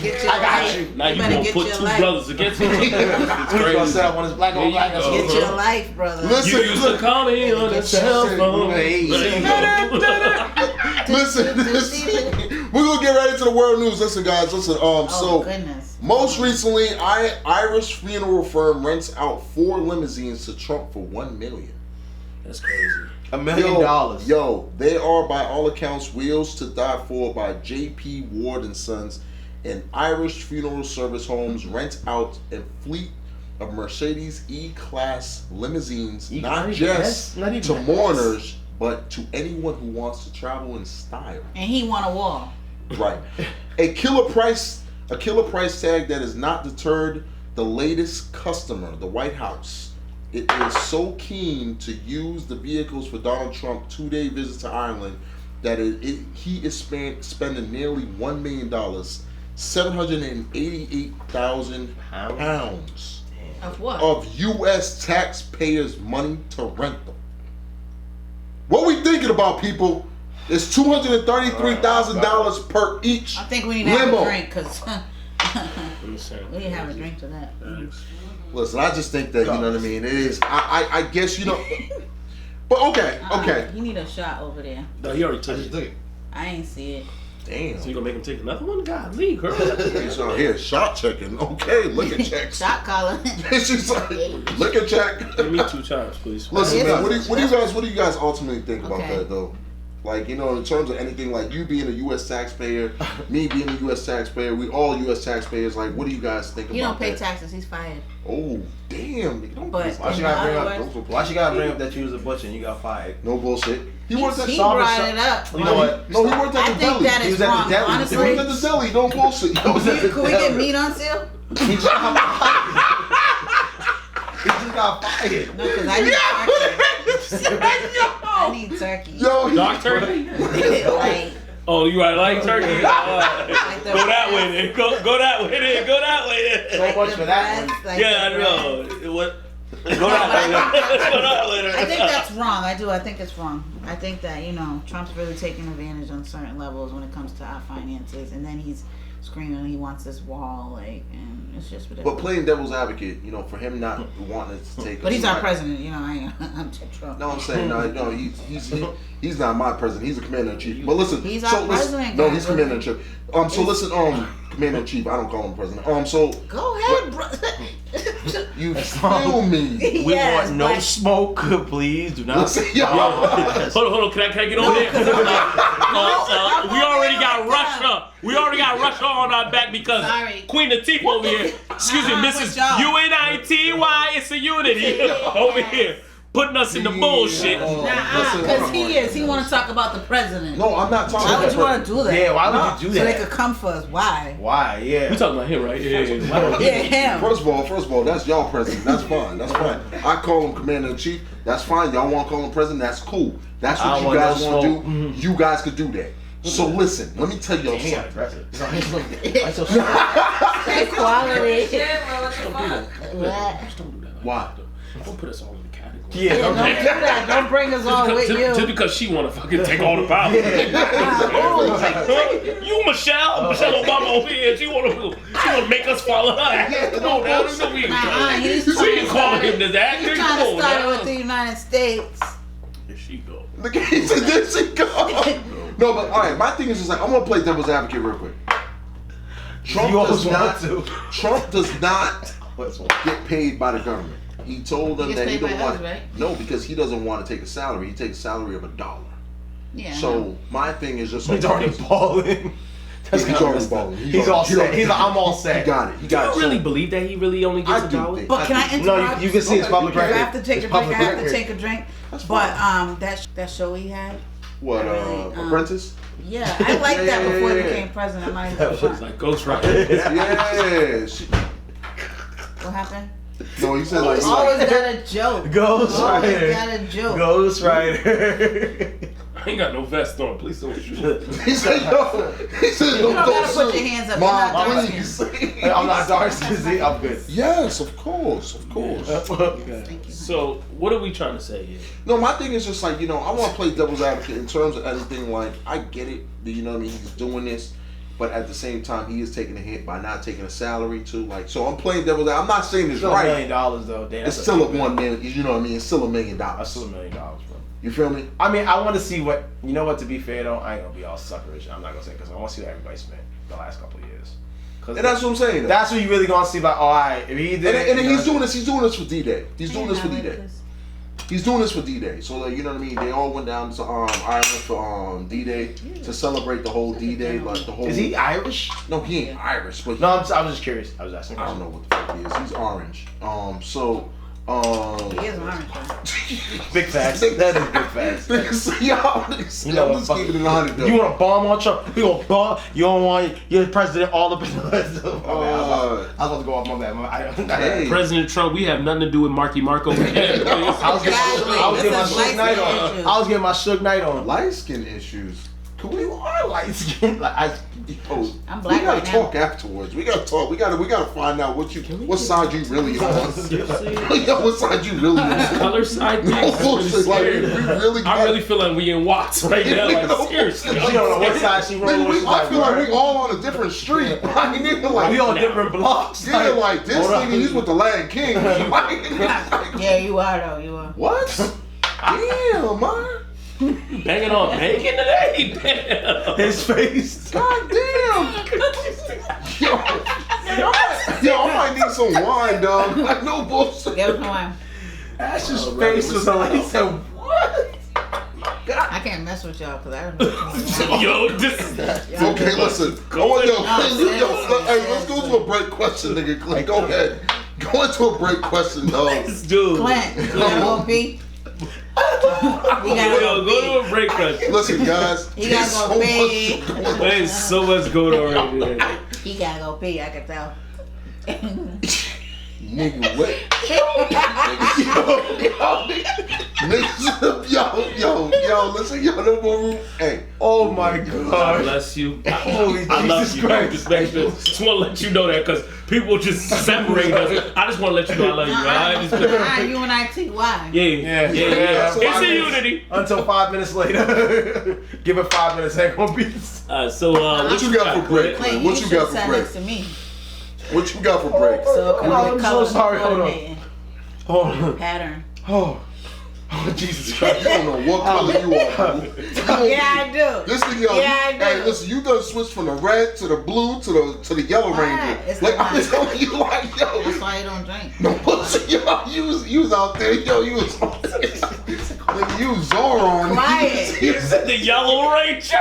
you. Now you better gonna get put your two life. brothers against each other. It's crazy. One is black on black. Get your life, brother. Listen, You used to call me on the cell phone. Listen. We're gonna get right into the world news. Listen, guys. Oh, goodness. Most recently, Irish funeral firm rents out 4 limousines to Trump for $1 million. That's crazy. $1 million. Yo, they are by all accounts wheels to die for by J.P. Ward and Sons, and Irish funeral service homes rent out a fleet of Mercedes E-Class limousines, not just to mourners, but to anyone who wants to travel in style. And he won a war. Right. A killer price tag that has not deterred the latest customer, the White House. It is so keen to use the vehicles for Donald Trump's 2-day visit to Ireland that he is spending nearly $1 million, 788,000 pounds Of what? of U.S. taxpayers' money to rent them. What we thinking about, people? It's $233,000 per each. I think we need to have limo. a drink because we need to have a drink to that. Listen, I just think that, you know what I mean? It is, I guess, you know. But okay. You need a shot over there. No, he already took it. I ain't see it. Damn. So you gonna make him take another one? God, leave her. He's out here shot checking. Okay, liquor checks. Shot collar. She's like, liquor check. Give me 2 times, please. Listen, man, what do you guys ultimately think about that, though? Like, you know, in terms of anything, like you being a U.S. taxpayer, me being a U.S. taxpayer, we all U.S. taxpayers. Like, what do you guys think about that? You don't pay taxes. He's fired. Oh, damn. But Why she gotta bring up that you was a butcher and you got fired? No bullshit. He brought it up. You know what? No, he worked at the deli. I think that is wrong. He Honestly, worked at the deli. No bullshit. could we get meat on sale? He just got fired. No, because I need turkey. Yo, Dark turkey? Right. Oh, you like turkey? Like the Go that way then. Go that way then. Go that way then. So much for that one. Like Yeah, I the know. What? Go that way then. I think that's wrong. I think it's wrong. I think that, you know, Trump's really taking advantage on certain levels when it comes to our finances, and then he's screaming he wants this wall, like, and it's just ridiculous. But playing devil's advocate, you know, for him not wanting to take. But he's our president, you know. I'm Trump. No, I'm saying no. He's not my president. He's a commander in chief. But listen, He's our president. No, he's commander in chief. So listen, commander in chief. I don't call him president. So go ahead, brother. you feel me? We want no smoke, please. Do not. Listen, yo. Hold on. Can I get on there? We already got Russia. We already got Russia on our back because Queen Latifah over here. Excuse me, Mrs. UNITY. It's a unity over here. Putting us in the bullshit. Because he want to talk about the president. No, I'm not talking. Why would you want to do that? Yeah, why would you do that? So they could come for us. Why? Why? Yeah. We talking about him, right? Yeah, him. First of all, that's y'all president. That's fine. I call him commander in chief. That's fine. Y'all want to call him president? That's cool. That's what you guys want to do. You guys could do that. So listen, let me tell y'all something. Equality. Why? Don't put us all in the category. Yeah, Don't do that. Don't bring us all with you. Just because she want to fucking take all the power. You Michelle Obama over here. She want to make us follow her. Come on now. He's calling him this actor. He's trying to start it with the United States. There she go. Look at he said, there she go. No, but all right. My thing is just like I'm gonna play devil's advocate real quick. Trump does not get paid by the government. He told them He that he gets paid don't by want. us, right? No, because he doesn't want to take a salary. He takes a salary of $1. Yeah. So my thing is just like He's already balling. he's already balling. He's all set. He's like, I'm all set. He got it. He Do got you it. really believe that he really only gets I $1? do think. But can I No, interrupt? you can see his public Okay. record. I have to take a It's drink. I public have to record. take a drink. That's But fine. that show he had. What? Apprentice? Yeah, I liked that Yeah, before he yeah. became president. I'm not even It's front. like Ghost Rider. Yeah. What happened? No, he said like. Always got a joke. Ghost Always Rider. got a joke. Ghost Rider. I ain't got no vest on. Please don't shoot. He said no. He said You no. don't gotta Don't put your shoot. hands up. You're not Mom, dark please. skinned. I'm not dark skinned. I'm good. Yes, of course, of course. Thank you. So, what are we trying to say here? No, my thing is just like, you know, I want to play devil's advocate in terms of anything. Like, I get it, you know what I mean? He's doing this, but at the same time, he is taking a hit by not taking a salary too. Like, so I'm playing devil's advocate. I'm not saying it's Still right. $1 million though. Damn, It's still a $1 million. You know what I mean? It's still $1 million. That's still $1 million, bro. You feel me? I mean, I want to see what, you know what, to be fair though, I ain't gonna be all suckerish. I'm not gonna say, because I want to see what everybody spent the last couple of years. And that's what I'm saying. That's what you really gonna see, like, all right, if he did it. And he's doing this. He's doing this for D-Day. He's doing this for Yeah, D-Day. He's doing this for D-Day. So like, you know what I mean? They all went down to Ireland for D-Day to celebrate the whole D-Day, like the whole. Is he Irish? No, he ain't Irish, but No, I was just curious. I was asking. I don't know what the fuck he is. He's orange. So. He is orange, though. Big facts. That is big facts. I'm know what, just fuck keeping it 100 though. You want to bomb on Trump? You gonna bomb? You don't want your president all up in the list. I was about to go off my bad. Hey. President Trump, we have nothing to do with Marky Mark over here. I was getting my This is Suge Knight on. light-skinned I was getting my Suge Knight on. Light skin issues. You are light skinned. I'm black we gotta right now. talk afterwards. We gotta talk. We gotta find out what side you really on. Yo, what side you really on? Color side No things. bullshit. Like, we really. I really feel like we in Watts right now. Like, seriously. She don't know what side she rolling. I feel like we all on a different street. I mean, like, We on different blocks. yeah, like this hold nigga, up. he's with the Land King. Yeah, you are though. You are. What? Damn, man. Banging on bacon today? Damn. His face. God damn. Yo, I might need some wine, dog. Like, no bullshit. Give us one. Ash's face was like, he said, what? I can't mess with y'all because I don't know. Yo, this is Okay, listen. Hey, let's go to a break question, nigga. Clint, go ahead. Go into a break question, dog. this dude. Clint, you gotta go pee. You gotta Yo, go go to a break question. Listen, guys. You gotta go pee. There's so much going on already there. He gotta go pee. I can tell. Nigga, what? Yo, listen, yo, no more room. Hey, Oh my God god. bless you. Holy I love Jesus you. Christ. Respect you. Just want to let you know that because people just separate us. I just want to let you know I love you. Alright? Just- UNIT, why? Yeah. Yeah. It's a unity. Until 5 minutes later. Give it 5 minutes, ain't gonna be. what you got for break? Clint, What you got should've sat for break? next to me. What you got for break? So come on, I'm so color sorry, hold on. coordinating. Hold on. Pattern. Oh. Oh, Jesus Christ. You don't know what color you are, boo. Yeah, I do. Listen, yo, Yeah, I do. hey, listen, you done switched from the red to the blue to the yellow Why? ranger. It's Like, the I'm just telling you, like, yo, That's why you don't drink. no bullshit, yo, you was out there, yo, you was nigga, you was Zoron. Quiet. You was- The Yellow Ranger.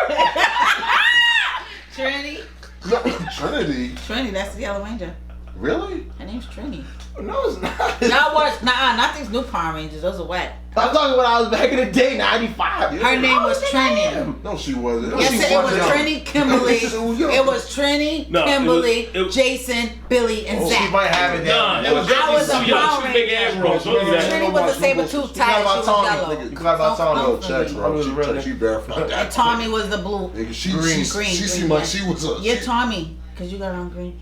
Trinity. No, Trinity, Trinity, that's the Yellow Ranger. really? Her name's Trini. No, it's not. Not what? Not these new Power Rangers. Those are whack. I'm talking about I was back in the day, 95. Her name was Trini. No, she wasn't. Yes, She it was wasn't. Trini, Kimberly. So young. It was Trini, No, Kimberly, it was- Jason, Billy, and She Zach. might have it Nah, down. it was I was a yo, Power she big ass Ranger. bros. What was that? Trini was a saber-tooth forgot tiger. about She was Tommy. yellow. Nigga, You forgot about Tommy. Don't Check, me. bro. Really? She verified And that. Tommy was the blue. Nigga, she Green, seemed yeah. like she was a. You're Tommy, because you got on green.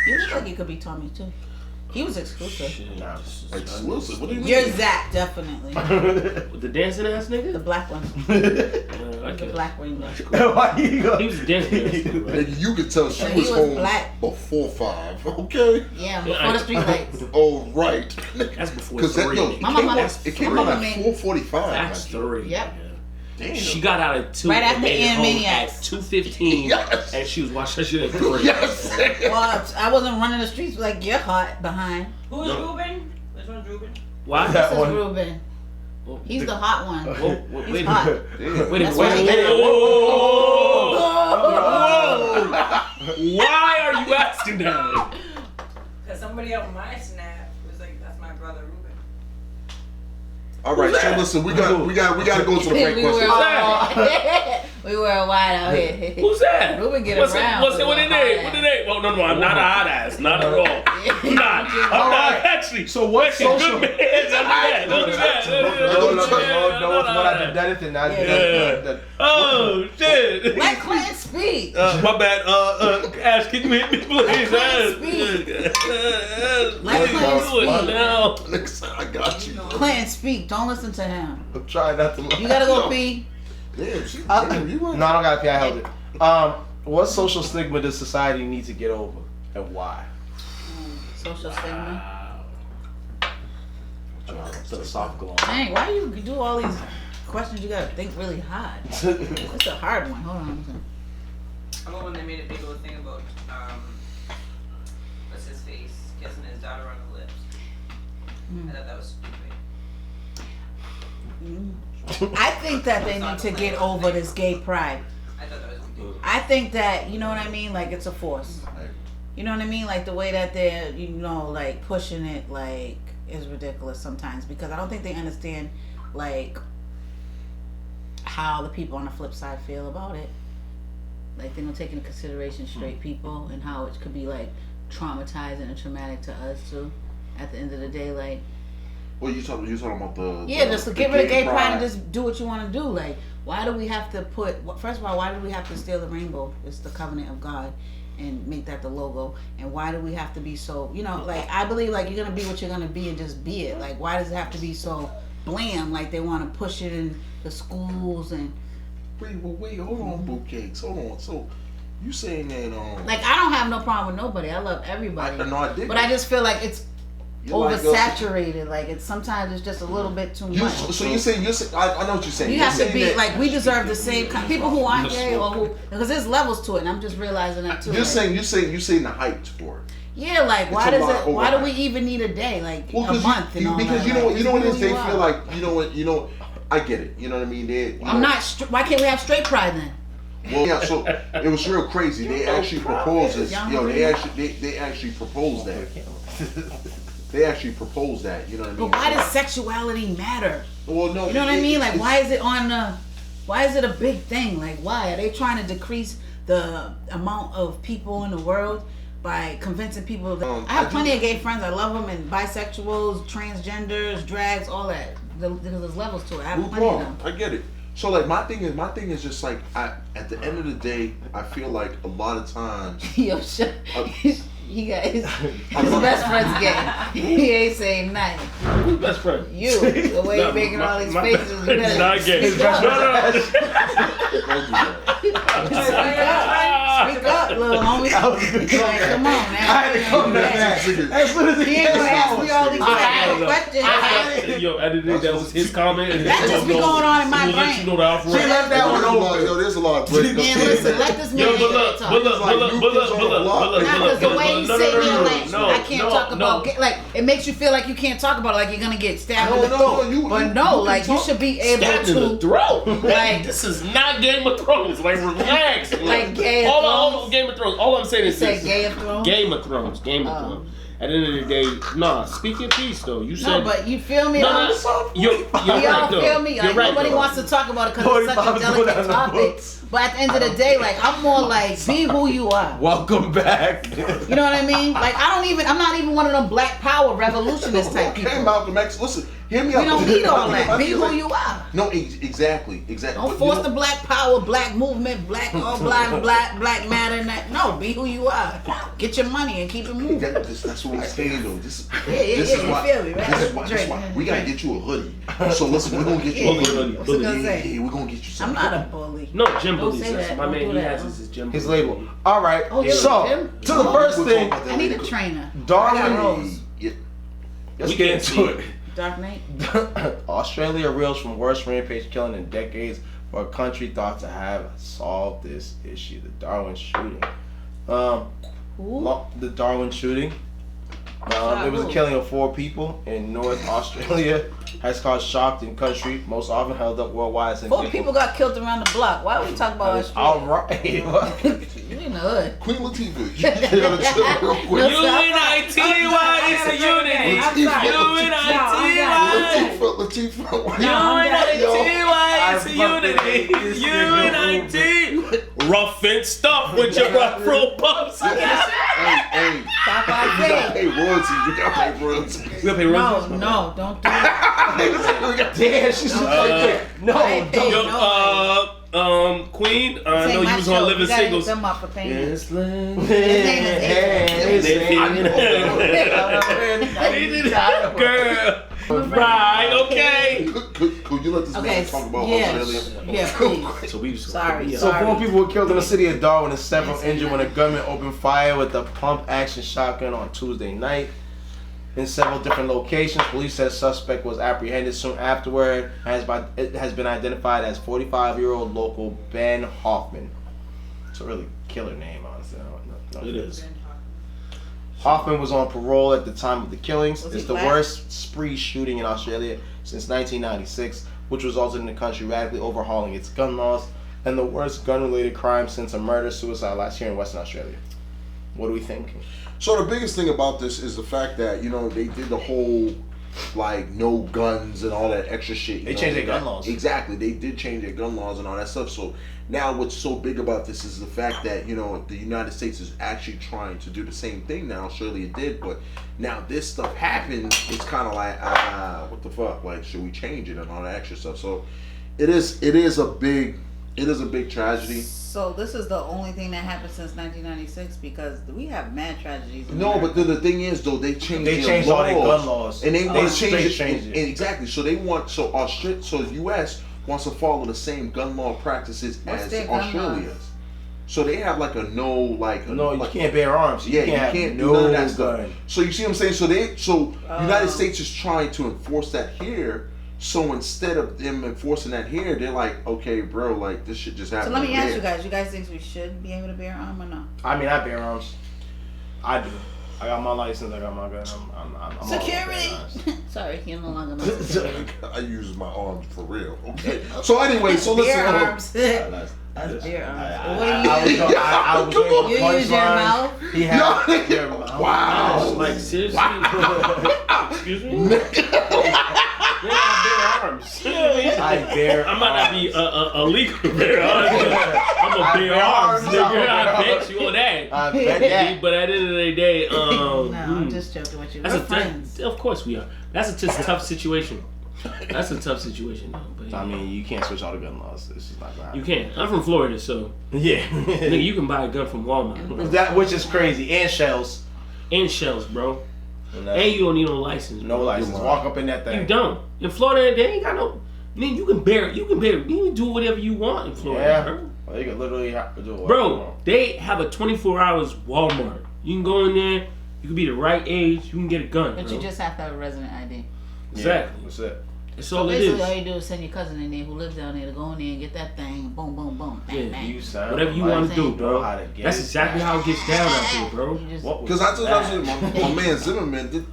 You look like you could be Tommy, too. He was exclusive. Exclusive. What do you mean? You're Zach, definitely. The dancing ass The nigga? black one. I The guess. black Ranger. Why you go? He was a dancing ass nigga, right? Nigga, you could tell she He was was home black. before 5. Okay. Yeah, before the street lights. Oh right. That's before Because that 3. no, nigga. it came out at 4:45. That's 3. Yep. Damn. She got out at 2 Right and after made it home Animaniacs. at 2:15, Yes. and she was watching that shit at 3. Yes. Well, I wasn't running the streets like you're hot behind. Who's Ruben? Which one's Ruben? Why? This is Ruben. He's the hot one. He's hot. Wait. Why are you asking that? Because somebody on my snap was like, "That's my brother Ruben." All right, so listen, we got to go to the break question. We were wide out here. Who's that? Ruben get around. What the name? Well, no, I'm not a hot ass. Not at all. I'm not actually. So what social? Good man. Don't do that. Oh shit! Let Clinton speak. My bad. Ash, can you hit me, please? Let Clinton speak. Now. I got you. Clinton speak. Don't listen to him. I'm trying not to. You gotta go pee. Damn, you were. No, I don't gotta pee. I held it. What social stigma does society need to get over, and why? Social stigma. Philosophical. Dang, why do you do all these questions? You gotta think really hard. It's a hard one. Hold on. I'm the one that made a big old thing about what's his face kissing his daughter on the lips. I thought that was stupid. I think that they need to get over this gay pride. I thought that was ridiculous. I think that, you know what I mean? Like, it's a force. You know what I mean? Like, the way that they're, you know, like, pushing it, like, is ridiculous sometimes. Because I don't think they understand, like, how the people on the flip side feel about it. Like, they don't take into consideration straight people and how it could be, like, traumatizing and traumatic to us, too. At the end of the day, like... Well, you talking about the... Yeah, just to get rid of gay pride and just do what you want to do. Like, why do we have to put... First of all, why do we have to steal the rainbow? It's the covenant of God. And make that the logo. And why do we have to be so... You know, like, I believe, like, you're going to be what you're going to be and just be it. Like, why does it have to be so bland? Like, they want to push it in the schools and... Wait, hold on, Bootcakes. Hold on. So, you saying that... Like, I don't have no problem with nobody. I love everybody. I did. But I just feel like it's... oversaturated, like it's sometimes it's just a little bit too much. So you're saying I know what you're saying. You have to be like we deserve the same people who aren't gay or who because there's levels to it, and I'm just realizing that too. You're saying the hype for it. Yeah, like why do we even need a day, like a month? Because you know what it is. They feel like you know. I get it. You know what I mean? Why can't we have straight pride then? Well, yeah. So it was real crazy. They actually proposed this. They actually proposed that. They actually proposed that, you know what I mean? But why does sexuality matter? Well, no. You know what I mean? Like, why is it why is it a big thing? Like, why? Are they trying to decrease the amount of people in the world by convincing people that... I have plenty of gay friends. I love them. And bisexuals, transgenders, drags, all that. There's levels to it. I have plenty of them. I get it. So, like, my thing is just, like, at the end of the day, I feel like a lot of times... Yo, shut He got his best friend's gay. He ain't saying nothing. Who's best friend? You. The way you're making all these faces. You better not gay. His best friend. Speak up, little homie. Come on, man. I had to come back. As soon as he ain't gonna ask me all these questions. Yo, editing, that was his comment. That just be going on in my brain. You know the she left that one over. Yo, there's a lot of breaking. Man, listen, let this man talk. But look. Because the way you say here, like, I can't talk about, like, it makes you feel like you can't talk about it, like you're gonna get stabbed in the throat. But no, like, you should be able to. Stabbed in the throat? Like, this is not Game of Thrones. Like, relax. Like Game of Thrones? Game of Thrones. All I'm saying is this. Game of Thrones? Game of Thrones. At the end of the day, speak your piece though. You said no, but you feel me? You're right though. Feel me? Like, nobody wants to talk about it because it's such a delicate topic. But at the end of the day, like I'm more like be who you are. Welcome back. You know what I mean? Like I'm not even one of them Black Power revolutionist type people. Malcolm X, listen, hear me out. We don't need all that. Be who you are. No, exactly. Don't force the Black Power, Black movement, Black matter. No, be who you are. Get your money and keep it moving. That's what we saying though. This is why. Feel me, right? This is why we gotta get you a hoodie. So listen, we're gonna get you a hoodie. What's it gonna say? We're gonna get you something. I'm not a bully. No, Jim bullies say us. that. My Don't man, do he that. has his Jim. His label. All right. Oh, So to the first thing, I need a trainer. Darwin. Let's get into it. Dark Knight. Australia reels from worst rampage killing in decades for a country thought to have solved this issue. The Darwin shooting. The Darwin shooting. It was a killing of 4 people in North Australia. Has caused shock in country, most often held up worldwide. 4 people got killed around the block. Why are we talking about Australia? All right. You in the hood. Queen Latifah, you gotta chill real quick. UNITY is a unity. Latifah. UNITY is a unity. UNITY. Rough and stuff with your rough roll bumps. Hey. Stop our You gotta pay royalties. You gotta pay royalties. We gotta pay royalties. No, don't do that. Damn, she's so no. Queen, I know you was on Living Singles. Them up for paying. Yes, girl. Right, okay. Could you let this man talk about Australia? Yeah, please. Sorry. So 4 people were killed in the city of Darwin and several injured when a gunman opened fire with a pump-action shotgun on Tuesday night. In several different locations, police said suspect was apprehended soon afterward. It has been identified as 45-year-old local Ben Hoffman. It's a really killer name, honestly. It is. Hoffman was on parole at the time of the killings. Was it's he the black? worst spree shooting in Australia since 1996, which resulted in the country radically overhauling its gun laws, and the worst gun-related crime since a murder-suicide last year in Western Australia. What do we think? So the biggest thing about this is the fact that, you know, they did the whole, like, no guns and all that extra shit. They changed their gun laws. Exactly. They did change their gun laws and all that stuff. So now what's so big about this is the fact that, you know, the United States is actually trying to do the same thing now. Surely it did. But now this stuff happened. It's kind of like, what the fuck? Like, should we change it and all that extra stuff? So it is a big tragedy. So this is the only thing that happened since 1996 because we have mad tragedies. No, but the thing is though, they changed all their gun laws, and they want to change it. And exactly. So they want so the U.S. wants to follow the same gun law practices as Australia. So they have like you can't bear arms. You can't do none of that stuff. So you see what I'm saying? So United States is trying to enforce that here. So instead of them enforcing that here, they're like, okay, bro, like this shit just happened. So let me ask you guys. You guys think we should be able to bear arm or no? I mean, I bear arms. I do. I got my license. I got my gun. I'm security. Sorry, you're no longer my security. I use my arms for real. Okay. So anyway, so listen. Bear arms. That's bear arms. What do you You use your mouth? He had your mouth. Wow. Like seriously. Excuse me. I might not be illegal to bear arms. I'm a bear arms, nigga. I bet you on that. I bet that. But at the end of the day, no, I'm just joking with you. We're friends. Of course we are. That's a tough situation. That's a tough situation, though. But, I mean, you can't switch all the gun laws. It's just not gonna happen. You can't. I'm from Florida, so yeah. Nigga, you can buy a gun from Walmart. That which is crazy. And shells. And shells, bro. And you don't need no license. No license. Walk up in that thing. You don't. In Florida, they ain't got no. Man, you can do whatever you want in Florida, yeah. bro. Well, you can literally have to do it. Bro, they have a 24 hours Walmart. You can go in there. You can be the right age. You can get a gun. But bro. you just have to have a resident ID. Exactly. That's it. That's all it Basically, is. all you do is send your cousin in there who lives down there to go in there and get that thing. Boom, boom, boom. Bang, bang. You whatever you want to do, bro. That's exactly how it gets down out there, bro. Because I told you, my man Zimmerman did.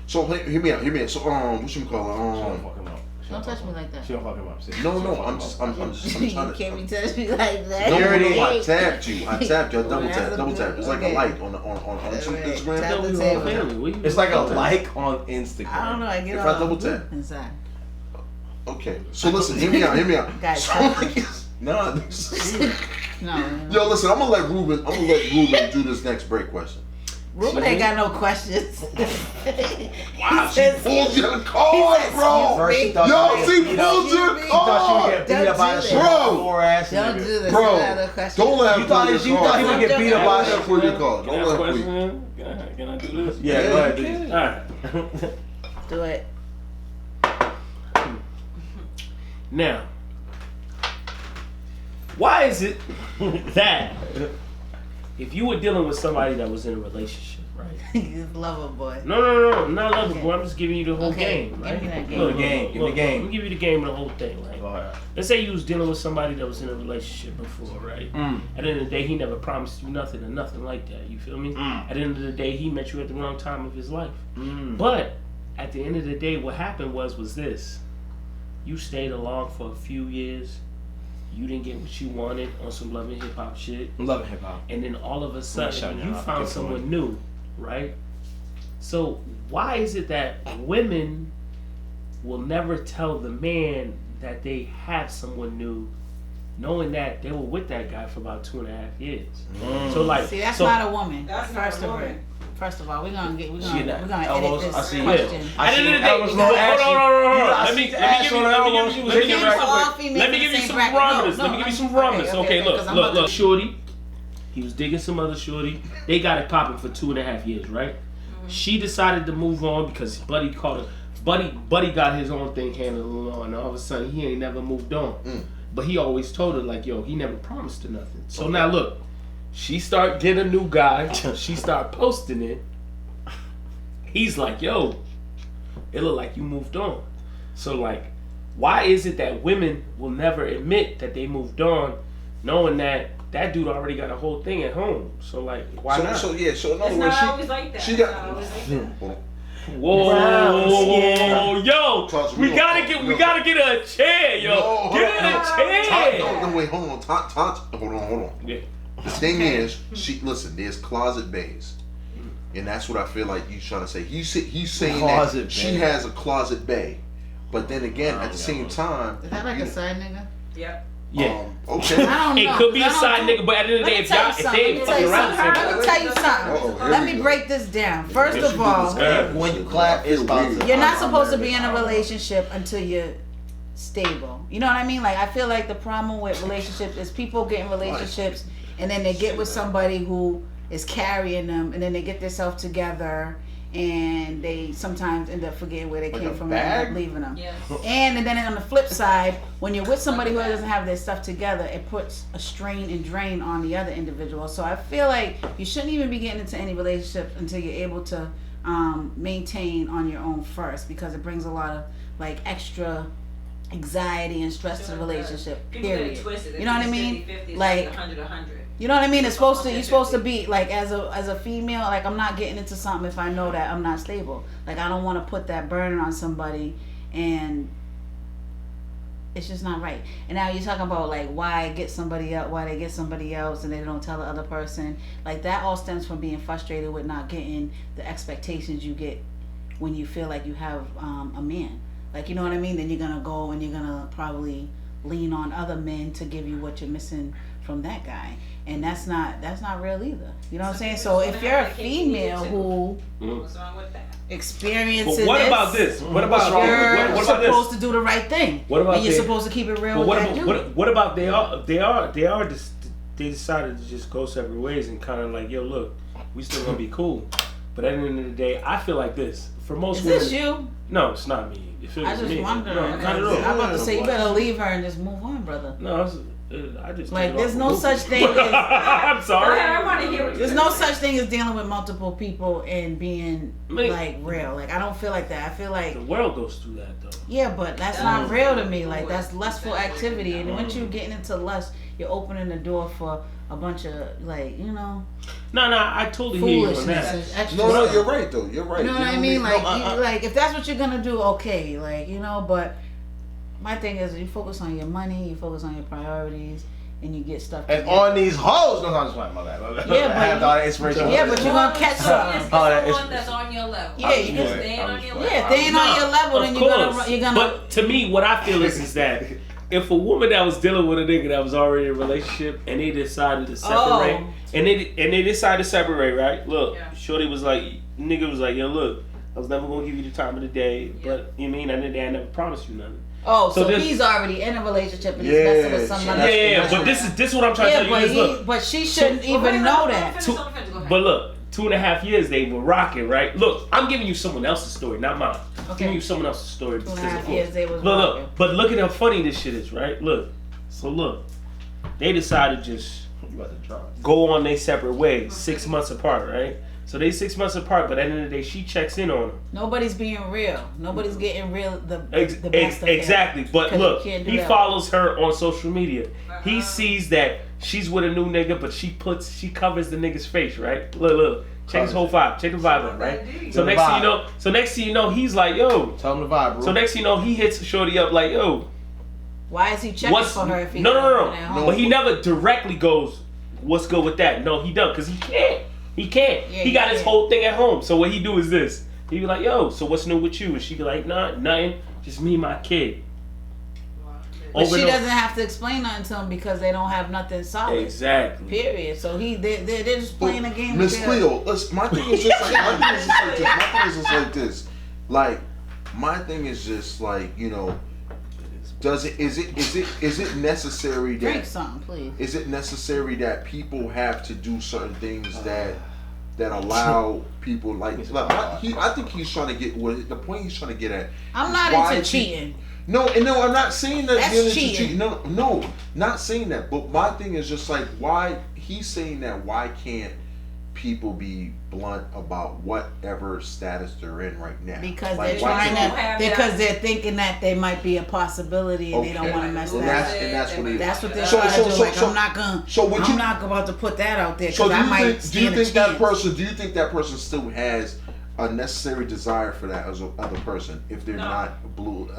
So hear me out. So what you call it? Don't touch me like that. She don't fuck him up. No, I'm just trying to. You can't be touch me like that. No, I tapped you. I double tap. It's like a like on Instagram. It's like a like on Instagram. I don't know. I get if I double tap inside. Okay, so listen. Hear me out. Guys, no. Yo, listen. I'm gonna let Ruben do this next break question. Ruben ain't got no questions. Wow, she pulled your card, bro. Yo, she pulled your card. She thought she would get beat up by the shit. Don't do this. Bro, don't let her pull your card. You thought he would get beat up by the shit. Pull your card. Don't let her pull. Can I do this? Yeah, go ahead, do All right. Do it. Now, why is it that if you were dealing with somebody that was in a relationship Right. He's lover boy. No, not lover boy. I'm just giving you the whole game, right? Give me that game. Look, Give me the game. Let me give you the game of the whole thing, right? Go ahead. Let's say you was dealing with somebody that was in a relationship before, right? At the end of the day, he never promised you nothing or nothing like that. You feel me? At the end of the day, he met you at the wrong time of his life. But at the end of the day, what happened was this. You stayed along for a few years. You didn't get what you wanted on some Love and Hip Hop shit. Love and Hip Hop. And then all of a sudden, you found someone new, right? So why is it that women will never tell the man that they have someone new, knowing that they were with that guy for about 2.5 years? So like, see, that's not a woman. That's first not a of all. woman. First of all, we're gonna edit this I see question. At the end of the day, hold on. Let me give you some parameters. Let me give you some parameters. Okay, look. Shorty, he was digging some other shorty. They got it popping for 2.5 years, right? She decided to move on because Buddy called her. Buddy got his own thing handled on, and all of a sudden he ain't never moved on. But he always told her like, yo, he never promised her nothing. So now look. She start getting a new guy. She start posting it. He's like, yo, it look like you moved on. So like, why is it that women will never admit that they moved on, knowing that that dude already got a whole thing at home? So like, why not? So in other It's words, not always like that. She got. Whoa, yo, we gotta get her a chair, yo. Get her a chair. No, wait, hold on. Hold on. Yeah. The thing is, there's closet bays. And that's what I feel like he's trying to say. He's saying that she has a closet bay. But then again, at the same time... Is that like a side nigga? Yep. Yeah. Okay. I don't know. It could be a side nigga, but at the end of the day, if they fucking around, let me tell you something. Let me break this down. First of all, when you clap, it's positive. you're not supposed to be in a relationship until you're stable. You know what I mean? Like, I feel like the problem with relationships is people get in relationships and then they get with somebody who is carrying them, and then they get themselves together, and they sometimes end up forgetting where they came from and end up leaving them. Yes. And then on the flip side, when you're with somebody who doesn't have their stuff together, it puts a strain and drain on the other individual. So I feel like you shouldn't even be getting into any relationship until you're able to maintain on your own first, because it brings a lot of like extra anxiety and stress to the relationship. Period. You know what I mean? 50, like 100. You know what I mean? It's supposed to. You're supposed to be like as a female. Like, I'm not getting into something if I know that I'm not stable. Like, I don't want to put that burden on somebody, and it's just not right. And now you're talking about like why they get somebody else, and they don't tell the other person. Like, that all stems from being frustrated with not getting the expectations you get when you feel like you have a man. Like, you know what I mean? Then you're gonna go and you're gonna probably lean on other men to give you what you're missing from that guy, and that's not real either. You know what I'm saying? So if you're a female who what's wrong with that? But Experiences what about this? What about you're supposed to do the right thing. What about and you're supposed to keep it real. What about they decided to just go separate ways and kind of like, yo, look, we still gonna be cool, but at the end of the day, I feel like this for most women. Is this you? No, it's not me. I just wonder. No, not at all. I'm about to say you better leave her and just move on, brother. No, I just like there's no such thing as I'm sorry. I want to hear what there's no such thing as dealing with multiple people and being like real. Like, I don't feel like that. I feel like the world goes through that though. Yeah, but that's not real to me. Like, that's lustful activity, and once you're getting into lust, you're opening the door for a bunch of like, you know. No, I totally hear you on that. No, you're right though. You're right. You know what I mean? Like, like if that's what you're gonna do, okay. Like, you know, but my thing is, you focus on your money, you focus on your priorities, and you get stuff. And on these hoes, no, I'm just playing. My bad. Yeah, I have all that inspiration. Yeah, but you're gonna catch something. Someone that's on your level. Yeah, you can stay on your level. Yeah, if they ain't on your level, then you're gonna. But to me, what I feel is that if a woman that was dealing with a nigga that was already in a relationship and they decided to separate, and they decided to separate, right? Look, Shorty was like, nigga was like, yo, look, I was never gonna give you the time of the day, but you mean at the end of the day, I never promised you nothing. Oh, so he's already in a relationship and he's messing with somebody. Yeah, but this is what I'm trying to tell you. But she shouldn't even know that. But look, 2.5 years they were rocking, right? Look, I'm giving you someone else's story, not mine. I'm giving you someone else's story. 2.5 years they was rocking. Look, but look at how funny this shit is, right? Look, they decided to just go on their separate ways, 6 months apart, right? So they 6 months apart, but at the end of the day, she checks in on him. Nobody's being real. Nobody's getting real. The best of exactly. him. But look, he that. follows her on social media. He sees that she's with a new nigga, but she covers the nigga's face, right? Look. Check his whole vibe. Check the vibe up, right? So next thing you know, he's like, yo. Tell him the vibe, bro. So next thing you know, he hits Shorty up like, yo. Why is he checking for her if he No. But he never directly goes, what's good with that? No, he don't, because he can't. He can't. Yeah, he got his whole thing at home. So what he do is this. He be like, yo, so what's new with you? And she be like, nah, nothing. Just me and my kid. But she doesn't have to explain nothing to him because they don't have nothing solid. Exactly. Period. So they're just playing a game. Miss Cleo, my thing is just like this. Like, my thing is just like, you know, is it necessary that drink something, please? Is it necessary that people have to do certain things that allow people like I think he's trying to get the point he's trying to get at. I'm not into cheating. No, I'm not saying that. That's cheating. No, not saying that. But my thing is just like, why he's saying that? Why can't people be blunt about whatever status they're in right now? Because like, because they're thinking that they might be a possibility and they don't want to mess that up. And that's what it is. That's what they're trying to do. Like, I'm not about to put that out there because I might stand a chance. Do you think that person still has a necessary desire for that as a other person if they're not blue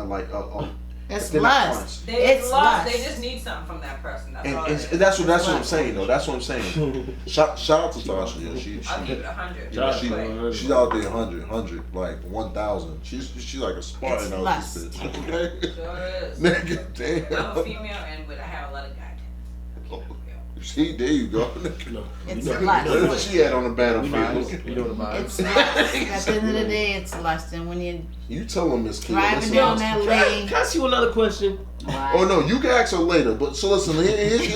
it's lust. It's lust. They just need something from that person. That's what I'm saying though. That's what I'm saying. Shout out to Tasha. Yeah, I'll give it 100. She's out there 100, like 1,000. She's like a Spartan out this bitch. Okay. Sure is. Nigga, damn. I'm a female and I have a lot of guys. See, there you go. It's lust. What she had on the battlefield? You know the vibe. It's lust. At the end of the day, it's lust. And when you tell them, Miss Key. Driving down that lane. Can I ask you another question? Why? Oh no, you can ask her later. But so listen, here's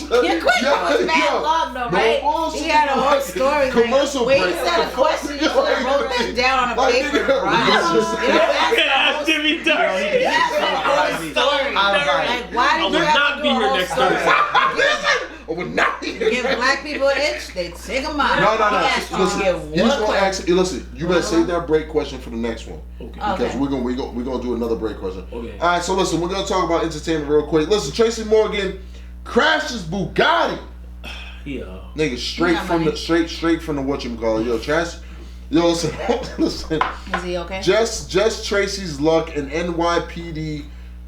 Your question was mad long though, right? No, he had a whole story. Commercial break. Wait, he said a question. You should have wrote that down on a paper. Jimmy Darcy. Like, why did you have to do a whole story? I would not Give black people an itch, they take them out. No. Listen, you better save that break question for the next one. Okay. Because we're gonna do another break question. Okay. All right. So listen, we're gonna talk about entertainment real quick. Listen, Tracy Morgan crashes Bugatti. Yeah. Nigga, straight from the whatchamacallit. Yo, Trash. Yo, listen. Is he okay? Just Tracy's luck. An NYPD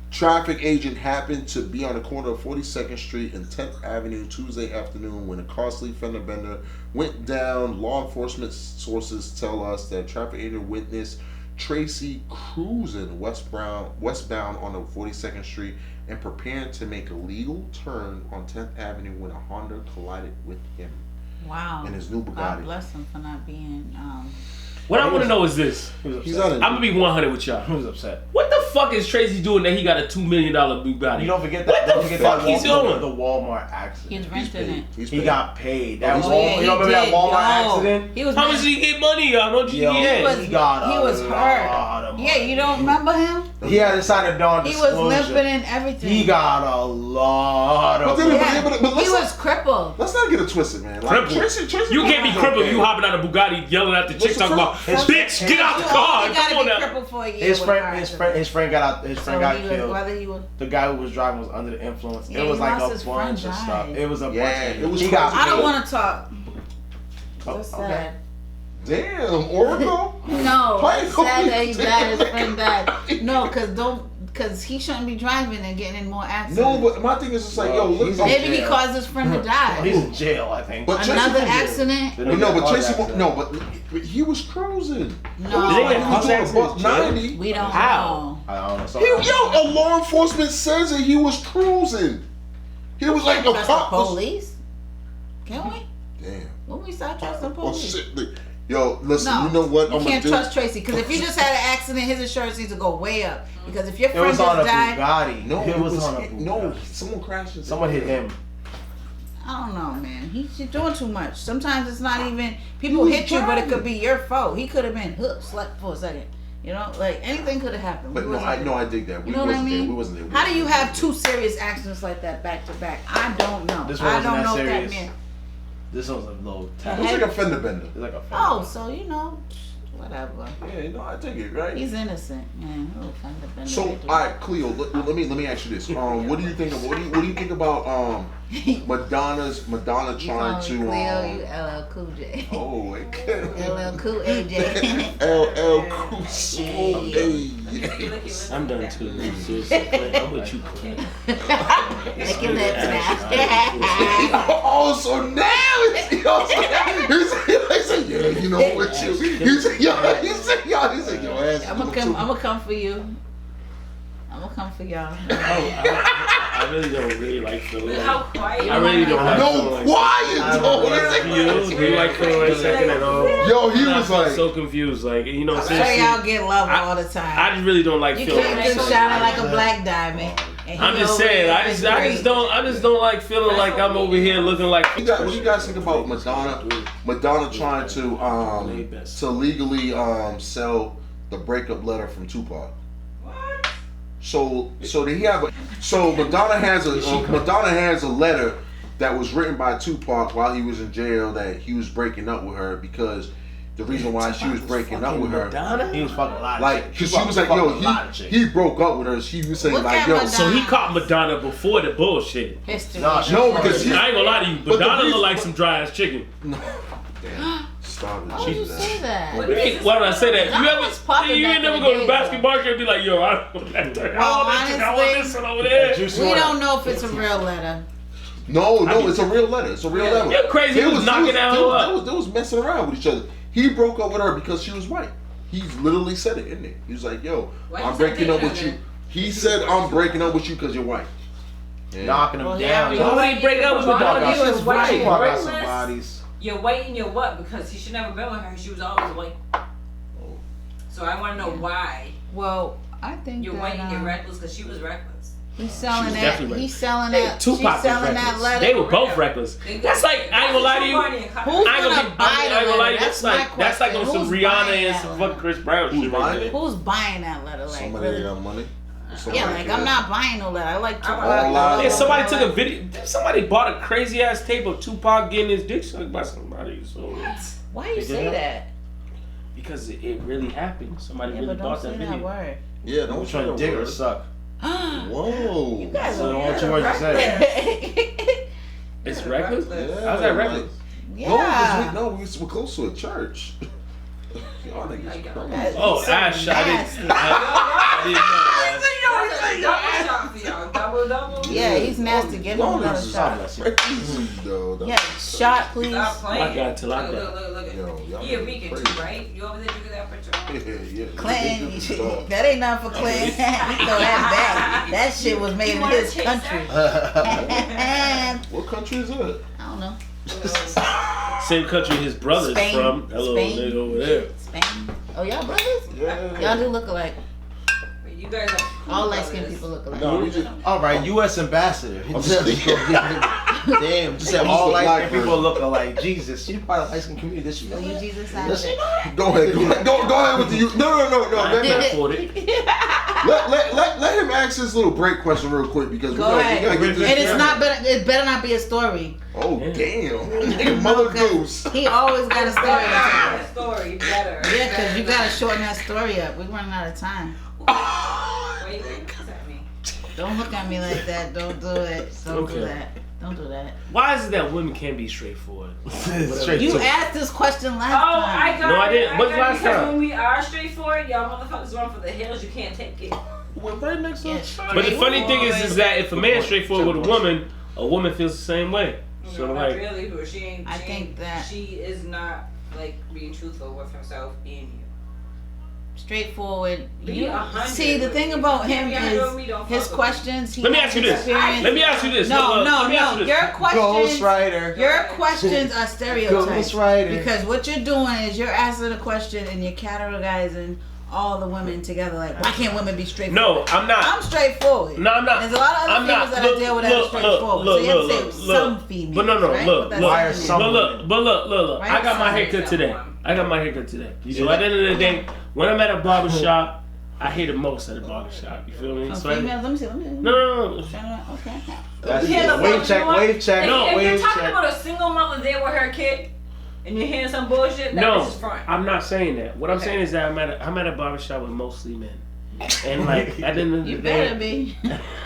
traffic agent happened to be on the corner of 42nd Street and 10th Avenue Tuesday afternoon when a costly fender bender went down. Law enforcement sources tell us that traffic agent witnessed Tracy cruising westbound on the 42nd Street and preparing to make a legal turn on 10th Avenue when a Honda collided with him. Wow. And his new Bugatti. God bless him for not being. What I want to know is this. I'm going to be 100 with y'all. He was upset. What the fuck is Tracy doing that he got a $2 million Bugatti? You don't forget that. What the fuck he's doing? The Walmart accident. He's renting it. He got paid. That you remember that Walmart accident? How much did he get money? How much did he get? He was hurt. Yeah, you don't remember him? He had to sign a non-disclosure. He was limping and everything. He got a lot of money. He was crippled. Let's not get it twisted, man. Like, Tracy, you can't be crippled. You hopping out of Bugatti yelling at the chick talking about, bitch, get out the car. Come on now. His friend got killed. The guy who was driving was under the influence. It was like a bunch of stuff. It was a bunch of stuff. I don't want to talk. So sad. Damn, Oracle? No, it's sad that he died, his friend died. No, because he shouldn't be driving and getting in more accidents. No, but my thing is just like, yo, look. Maybe he caused his friend to die. He's in jail, I think. But another accident? But he was cruising. No. He was doing $190. We don't know. I don't know. A law enforcement says that he was cruising. He was like a cop. Police? Can we? Damn. When we start trusting police? Oh, shit. Yo, listen, you know what? You can't trust Tracy because if you just had an accident, his insurance needs to go way up. Because if your friend just died, Bugatti. No, it was on a Bugatti. No, someone crashed. Someone hit him. I don't know, man. He's doing too much. Sometimes it's not even people hit you, but it could be your fault. He could have been slept for a second. You know, like anything could have happened. But I dig that. You know what I mean? We wasn't there. How do you have two serious accidents like that back to back? I don't know. This one I don't know serious. if that man. This one's a little tap. Looks like a fender bender. It's like a fender. Oh, so you know, whatever. Yeah, you know, I take it, right? He's innocent, man. Oh, fender bender. So, all right, Cleo, let me ask you this. What do you think of what do you think about Madonna trying to Cleo, you LL Cool J. Oh, okay. LL Cool AJ. LL Cool J. I'm done too. Seriously, I'm with you, Clint. Lick your lips now. Oh, so now he's like, yeah, you know what you. He said, yo, ass. I'm gonna come for you. I'm gonna come for y'all. I really don't like feeling How like. quiet. I really don't like feeling No, like. quiet, though. Do you like feeling like second at all? Yo, he was I'm like, so confused. Like, you know, I'm sure seriously, y'all get love all the time. I just really don't like You feeling. can't just shining like a black diamond. and he I'm just over saying. there I is just don't like feeling like I'm over here looking like. what do you guys think about Madonna trying to legally sell the breakup letter from Tupac? So Madonna has a letter that was written by Tupac while he was in jail that he was breaking up with her because the reason why she was breaking up with her, He was fucking lying. like, cause she was like, yo, he broke up with her. She was saying Look like, at yo, Madonna. So he caught Madonna before the bullshit. History. No, no, because he, I ain't gonna lie to you, But the Madonna reason- look like some dry ass chicken. damn, stop it. Why would you say that? Why would I say that? popping You back ain't in never the go to day, the basketball game and be like, yo, I want that. I want this one over there. We don't know if it's a real letter. No, it's a real letter. It's a real letter. You're crazy. He was knocking out her up. They was messing around with each other. He broke up with her because she was white. He literally said it in there. He was like, yo, Why I'm you breaking say up with that? you. He said, I'm breaking up with you because you're white. Yeah. knocking him Well, down. yeah, Why would he break up with Madonna? He was white. Tupac got Reckless. some bodies. You're white and you're what? Because he should never been with her. She was always white. So I want to know why Well, I think you're that, white and you're reckless because she was reckless. he's selling was that. definitely He's selling Hey, that. Tupac She's was selling that reckless. letter. They were both reckless. That's like, I ain't gonna lie to you. Who's I ain't gonna gonna buy I ain't the gonna lie letter? to you. That's my That's like on question. some Who's Rihanna buying and that some letter? fucking Chris Brown Who's shit buying right it? there. Who's buying that letter? Like, Somebody really? that got money. Yeah, like I'm not buying no letter. I like Tupac. Online. Yeah, somebody took a video. Somebody bought a crazy ass tape of Tupac getting his dick sucked by somebody. So Why you say that? because it really happened. Somebody Yeah, really but don't bought say that that video. word. Yeah, I'm don't trying to dig or suck. Whoa. You guys So are what you want to say? It's reckless. Yeah, How's that reckless? Yeah. No, we're close to a church. Y'all niggas crazy. Oh, Ash, I didn't. Yeah, he's nasty. Give him Y'all another niggas shot. is crazy, though. Yeah, shot, please. Stop playing. I got till I got. Look. Yo, y'all He a niggas Rican crazy. too, right? You over there drinking that picture? Yeah. Clinton, that ain't nothing for Clinton. He throw that back. That shit was made in his country. What country is that? I don't know. Same country his brother's Spain. from. Hello, Spain. nigga over there. Spain. Oh, y'all brothers? Yeah. Y'all do look alike. You guys are All light-skinned people look alike. No, we just. All right, U.S. ambassador. I'm just- Damn, just said I'm all just a light black people person. look alike. Jesus, she's part of the light skin community. This she So you Jesus out Does she there. Go ahead with the you. No. I Let can't afford it. him ask this little break question real quick because Go we ahead. gotta get this. And it's down. not better. It better not be a story. Oh Yeah. damn! Mother goose. He always got a story to tell. that story better. Yeah, because you gotta shorten that story up. We're running out of time. Wait, what's that mean? Don't look at me like that. Don't do it. Don't do Okay. that. Don't do that. Why is it that women can't be straightforward? Straight You to asked this question last Oh, time. I got No, I didn't. it. What's got it, last because time? when we are straightforward, y'all motherfuckers run for the hills. You can't take it. We're right next to Yeah, each But the funny thing is that if a man's straightforward with a woman feels the same way. So No, like, not really. But she ain't. I think that- she is not like being truthful with herself and you. Straightforward. Be You 100 see, the with thing me. about If him you 100 with me, is don't his fuck with me. questions. He let me has ask you this. experience. Let me ask you this. No. Let me ask you this. Your questions. Ghost Rider. Your questions are stereotypes. Ghost Rider. Because what you're doing is you're asking a question and you're categorizing all the women together. Like, why can't women be straightforward? No, I'm not. I'm straightforward. No, I'm not. There's a lot of other I'm females not. that I deal with that are straightforward. So you have to say some females. But no, right? look. But that's Why are not some- females. But look. Right? I got my Some haircut today. So at the end of the day, when I'm at a barbershop, I hate it most at a barbershop. You feel me? Some So females. Let me see. no. Okay. Okay. That's Yeah, it. Wave check. If you're Wave talking check. about a single mother there with her kid, and you're hearing some bullshit, that No, is front. I'm not saying that. What I'm saying is that I'm at a barbershop with mostly men. And like at the end of the You day, better be.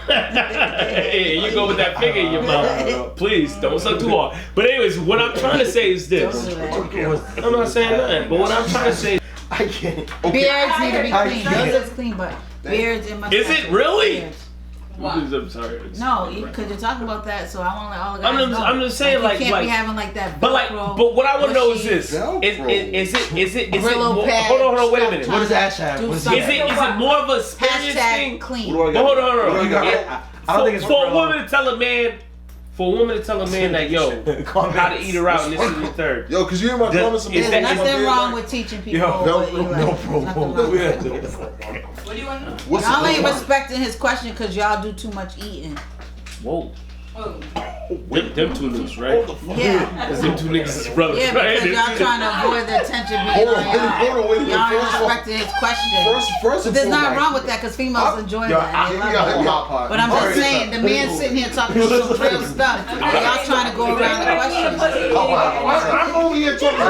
hey, you go with that finger in your mouth. Please don't suck too hard. But anyways, what I'm trying to say is this. Don't do that. I'm not saying nothing. But what I'm trying to say, I can't. Beards need to be I clean. can't. Yours is clean, but beards and mustaches. Is it really? Beards. I'm sorry. No, because you're talking about that, so I want to let all the guys know. I'm just saying, you can't be having like that. But what I want to know is this: Velcro. is it Brillo more, pads, hold on, wait a minute. What does Ash have? Do What is something. Is it more of a experience Hashtag thing? clean. What do I But got? hold on. What do I got? I don't think it's for a woman to tell a man. For a woman to tell a man that, yo, how to eat her out and this is your third. Yo, cause you hear my comments. Is There's that- nothing wrong with teaching people. Yo, what you no like. problem. Nothing wrong with that. What do you want to know? What's Y'all ain't the respecting his question because y'all do too much eating. Whoa. Oh. Them two niggas, right? Yeah. That's them two niggas is brothers, Yeah, right? because y'all trying to avoid the attention being Hold on on, y'all. wait a minute. Y'all ain't First of all- respecting his question. First But and there's nothing foremost. wrong with that because females enjoy that. They love it. But I'm Alright. just saying, the man sitting here talking some real stuff. Y'all trying to go around the questions. I'm over here talking.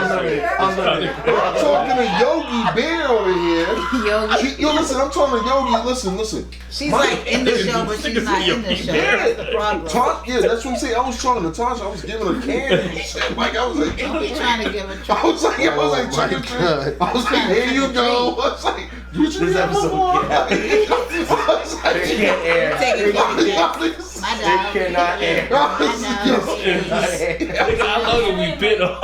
I'm talking to Yogi Bear over here. Yogi. Yo, listen, I'm talking to Yogi. Listen. She's like in the show, but she's not in the show. That's the problem. Yeah, that's what I'm saying. I was talking to Tasha. I was giving her candy and shit. Like I was like, Don't be trying to give a treat. I was like, chicken treat. I was like, here you go. I was like, you should This episode I was like, It can't air. Take it. My It dog. cannot air. Nigga, I love that we bit on.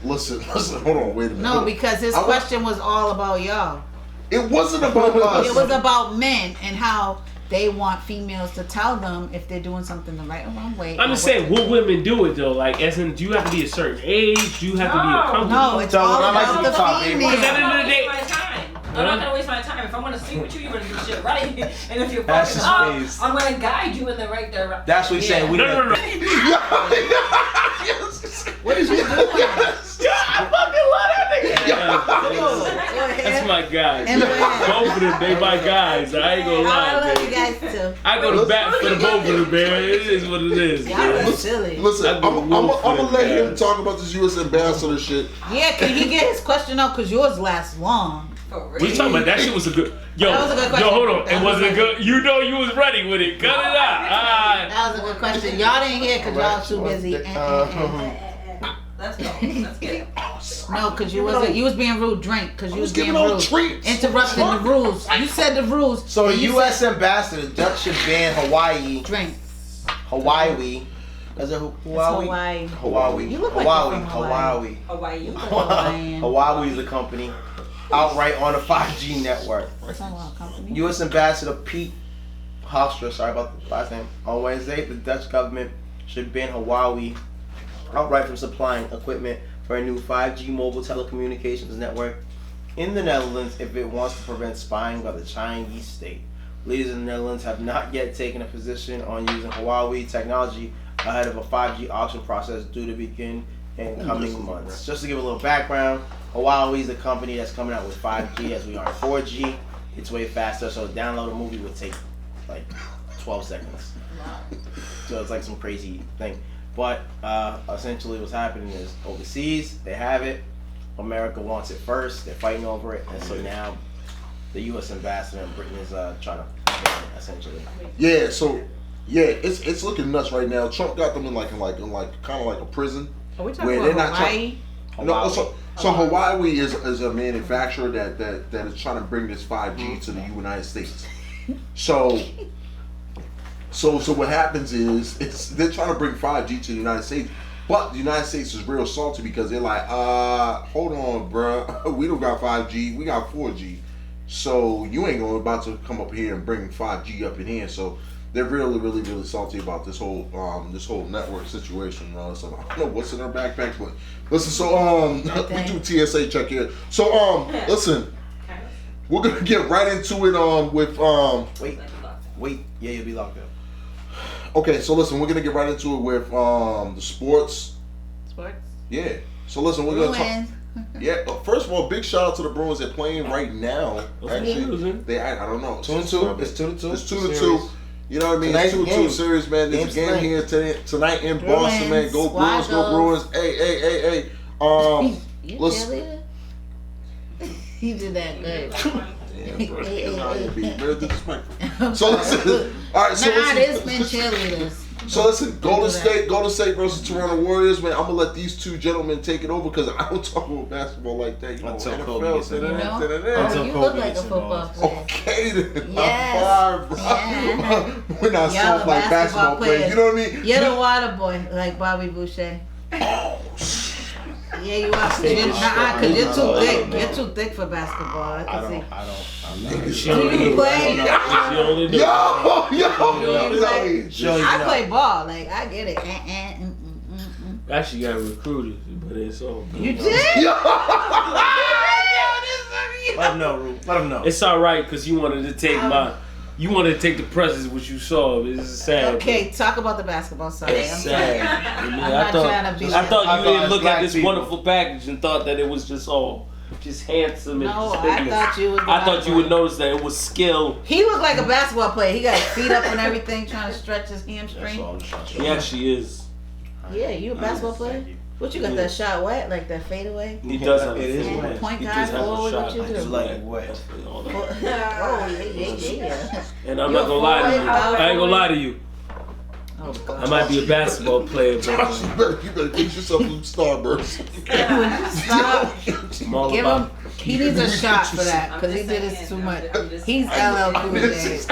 Listen. Hold on, wait a minute. No, because his question was all about y'all. It wasn't about us. It was about men and how they want females to tell them if they're doing something the right or wrong way. I'm just saying, will women do it though? Like, as in, do you have to be a certain age? Do you have to be a comfortable? No, it's So all I like about to the talk, baby. female. Because at the end of the day, I'm not gonna waste my time. If I want to sleep with you, you're gonna do shit right. And if you're That's fucking his face. up, I'm gonna guide you in the right direction. That's what he's saying. We no. What is you doing? I fucking love that nigga. That's my guys. And Both of them, they my guys. I ain't gonna I lie, love you baby. guys too. I go to bat for the both of them, man. It is what it is. Y'all man. are silly. Listen, I I'm go wolf gonna with let him guys. talk about this U.S. ambassador shit. Yeah, can he get his question out? Because yours lasts long. For real. We talking about that shit was a good. Yo, That was a good question. hold on. That It was wasn't a- good. You know you was ready with it. Cut it out. That was a good question. Y'all didn't hear because y'all too busy. Let's go. Let's get it. No, because you wasn't. You was being rude. Drink, because you was being giving out rude. treats. Interrupting the rules. You said the rules. So a and you U.S. said ambassador, Dutch should ban Hawaii. drink. Hawaii. Is it It's Hawaii? Hawaii. Hawaii. You look like you're from Hawaii. Hawaii. Hawaiian. Hawaii is a company outright on a 5G network. What's that about company? U.S. Ambassador Pete Hofstra, sorry about the last name, on Wednesday, the Dutch government should ban Huawei outright from supplying equipment for a new 5G mobile telecommunications network in the Netherlands if it wants to prevent spying by the Chinese state. Leaders in the Netherlands have not yet taken a position on using Huawei technology ahead of a 5G auction process due to begin in coming months. Just to give a little background, Huawei is a company that's coming out with 5G as we are 4G. It's way faster, so to download a movie would take like 12 seconds. So it's like some crazy thing. But essentially what's happening is overseas, they have it. America wants it first. They're fighting over it. And so now the U.S. ambassador in Britain is trying to ban it, essentially. Yeah, so it's looking nuts right now. Trump got them in like kind of like a prison. Are we talking Where about they're not Hawaii? No, so Huawei is a manufacturer that is trying to bring this 5G to the United States. So what happens is they're trying to bring 5G to the United States, but the United States is real salty because they're like, hold on, bruh, we don't got 5G, we got 4G, so you ain't about to come up here and bring 5G up in here. So they're really salty about this whole network situation and all this stuff. I don't know what's in our backpack, but listen. So we do TSA check here. So listen, we're gonna get right into it with Wait, yeah, you'll be locked up. Okay, so listen, we're gonna get right into it with the sports. Sports? Yeah. So listen, we're gonna talk. Bruins. Yeah. First of all, big shout out to the Bruins. They're playing right now. What's the news, Actually, I don't know. 2-2. It's 2-2. It's 2-2. You know what I mean? It's 2-2 series, man. There's a game here tonight in Boston, man. Go Bruins, go Bruins. Hey. You listen. cheerleader? You did that good. So listen. All right, so listen. There's been cheerleaders. So listen, Golden State versus Toronto Warriors, man. I'm gonna let these two gentlemen take it over because I don't talk about basketball like that. You know, Until NFL, Kobe gets in there. You look like a football player. Okay then. Yes. Yeah. We're not soft like basketball players. You know what I mean? You're the water boy, like Bobby Boucher. Yeah, you are. Because you're too thick. You're too thick for basketball. I don't. Do you play? Yo. I play ball. Like, I get it. Actually got recruited, but it's all good. You did? Let him know, Ruben. Let him know. It's all right because you wanted to take the presents which you saw. It's sad. Okay, talk about the basketball side. It's sad. I thought you didn't look at this wonderful package and thought that it was just handsome and conspicuous. I thought you would notice that it was skill. He looked like a basketball player. He got his feet up and everything, trying to stretch his hamstring. He actually is. Yeah, you a basketball player? What you got that shot wet, like that fadeaway? He does have it is wet. Point guard forward, what you do? It's like wet. Oh, yeah. And I'm not gonna lie to you. I ain't gonna lie to you. Oh, God. I might be a basketball player, Josh, but you better get yourself some Starburst. Stop. Give him. He needs a shot for that because he did this too much. He's LL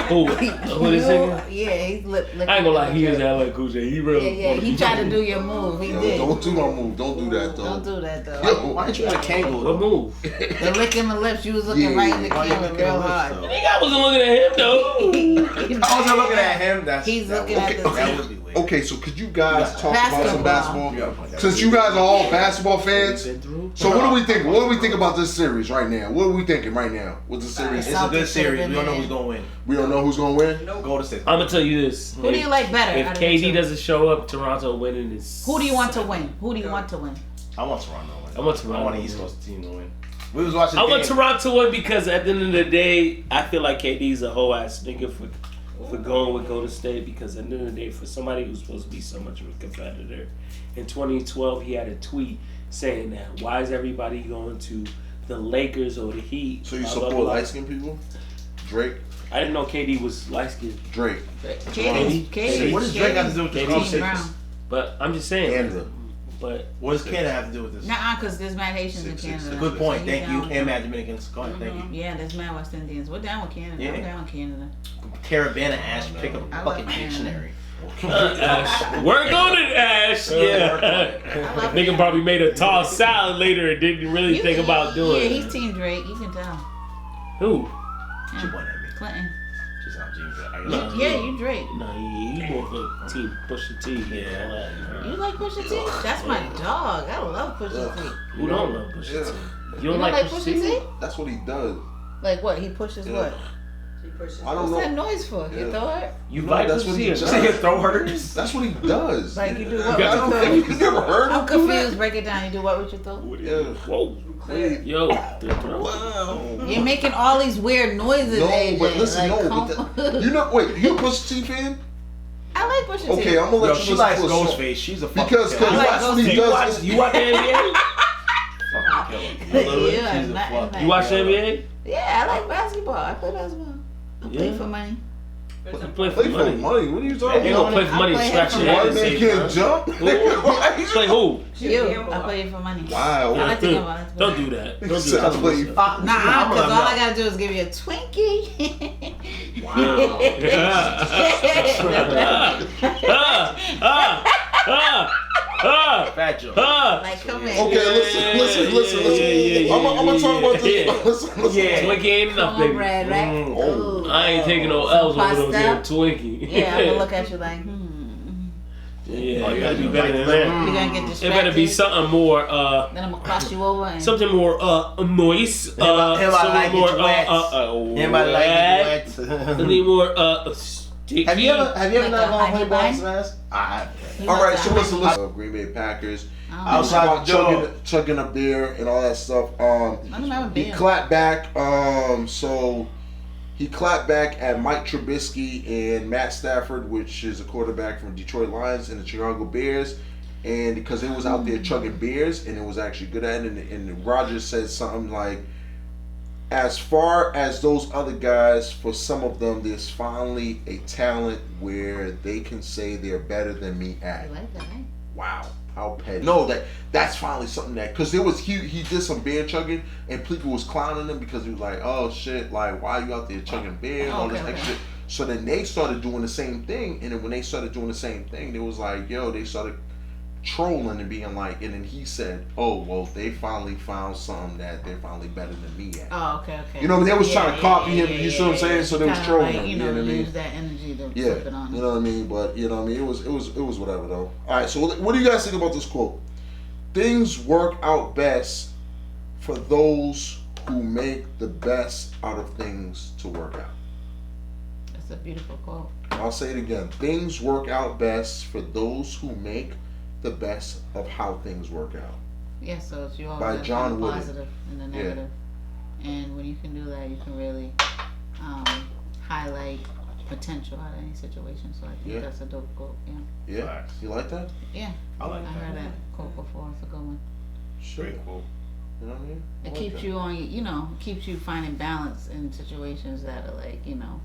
Cool J. Who is he? Yeah, he's licking. I ain't gonna lie, he is LL Cool J. He really. Yeah. He tried to do your move. He did. Don't do my move. Don't do that though. Don't do that though. Yo, Why didn't you have a kangaroo? What move? The licking the lips. You was looking right in the camera real hard. I think I wasn't looking at him though. I wasn't looking at him. He's looking at the. That would be weird. Okay, so could you guys talk about some basketball? Yeah. Since you guys are all basketball fans, so what do we think? What do we think about this series right now? What are we thinking right now with the series? It's a good series. We don't know who's gonna win. We don't know who's gonna win. Golden State. I'm gonna tell you this. Who do you like better? If KD doesn't show up, Toronto winning is. Who do you want to win? Who do you want to win? I want Toronto to win. I want Toronto. I want the East Coast team to win. We was watching. I want Toronto to win because at the end of the day, I feel like KD's a whole ass nigga for going with Golden State because at the end of the day, for somebody who's supposed to be so much of a competitor, in 2012 he had a tweet saying that why is everybody going to the Lakers or the Heat? So you support light skinned people? Drake? I didn't know KD was light skinned. Drake. KD. What does Drake have to do with this? KD? But I'm just saying. Canada. But what does Canada have to do with this? Nah, because there's mad Haitians in Canada. Good point. So Thank you. And mad Dominicans. Go ahead. Thank you. Yeah, there's mad West Indians. We're down with Canada. Yeah. I'm down with Canada. Caribbean and Ash, pick up a fucking dictionary. Ash. Work on it, Ash. Yeah. Nigga probably made a tossed salad later and didn't really think about doing it. Yeah, he's Team Drake. You can tell. Who? She won at me. Clinton. She's not James. Yeah, you Drake. No, he more for Team Pusha T. Yeah. You like Pusha T? That's my dog. I love Pusha T. Who don't love Pusha T? You don't like Pusha T? That's what he does. Like what? He pushes what? I don't What's know. that noise for? Yeah. Your throat hurt? You No, like that's Pusha what T? he or does. not? Your throat hurts? That's what he does. Like you do I what? don't know. You never heard him I'm do that? confused. Break it down. You do what with your throat? Yeah. Whoa. Wait. Yo. Wow. You're making all these weird noises, No, AJ. but listen, like, no. But you know, wait, you a Pusha T fan? I like Pusha T. Okay, I'm gonna let you She listen likes to a song. Ghostface. She's a fucking Because killer. like that's what he You does. watch the NBA? Fucking killer. Yeah, She's a not- fuck. You watch the NBA? Yeah, I like basketball. I play basketball. I play Yeah. for money. You play Play for for money. money. What are you You talking ain't about? gonna play for money and I scratch play your for head White and man say, can't jump. Play who? You, I play for money. Wow. I like to go on. Don't do that. Don't do Said I play- that. Nah, because all I gotta do is give you a Twinkie. Fat joke. Like, come here. Okay, listen. I'm gonna talk about this. Listen. Yeah, Twinkie ain't enough, baby. Cornbread, right? Oh. Ooh. I ain't taking no L's over those Pasta? damn Twinkie. Yeah, I'm gonna look at you like, Yeah, you gotta be better than that. You're gonna get It distracted. better be something more, Then I'm gonna cross you over and something more, moist. Him I like more, it wet. Him I like it something more, sticky. Have you ever Like not a gone honey play ball bun? smash? I have. you All want right, that so honey? listen. Green Bay Packers. I don't know. Outside the door. chugging a beer and all that stuff. I don't have a He beer. clapped back. So He clapped back at Mike Trubisky and Matt Stafford, which is a quarterback from Detroit Lions and the Chicago Bears. And because it was out there chugging beers and it was actually good at it. And Rodgers said something like, as far as those other guys, for some of them, there's finally a talent where they can say they're better than me at. You like that, right? Wow, how petty. No, that's finally something that, because there was, he did some beer chugging and people was clowning him because he was like, oh shit, like, why are you out there chugging beer and all this extra shit. So then they started doing the same thing, and then when they started doing the same thing, they was like, yo, they started trolling and being like, and then he said, oh, well, they finally found something that they're finally better than me at. Oh, okay. You know, they was trying to copy him, you see what I'm saying? So they was trolling him, you know what I mean? Use that energy to flip it on him. You know what I mean? But, you know what I mean? It was whatever, though. All right, so what do you guys think about this quote? Things work out best for those who make the best out of things to work out. That's a beautiful quote. I'll say it again. Things work out best for those who make the best of how things work out. Yeah, so it's you always by John Wooden. Positive and the negative. Yeah. And when you can do that, you can really highlight potential out of any situation. So I think that's a dope quote. Yeah. Yeah. You like that? Yeah. I like that. I heard that quote before. It's a good one. Great quote. You know what I mean? It keeps you on, you know, keeps you finding balance in situations that are like, you know,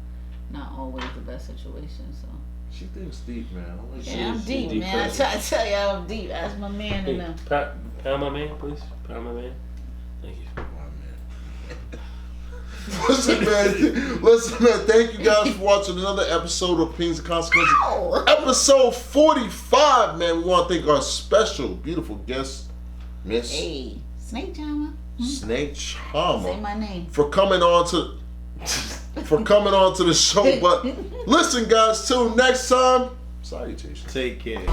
not always the best situation. So. She thinks deep, man. I'm deep, man. I tell you, I'm deep. Ask my man Hey, in them. pound my man, please. Pound my man. Thank you. Listen, man. Thank you guys for watching another episode of Opinions and Consequences. Episode 45, man. We want to thank our special, beautiful guest, Miss Snake Charmer. Snake Charmer. Say my name. For coming on to the show. But listen, guys, till next time, salutations. Take care.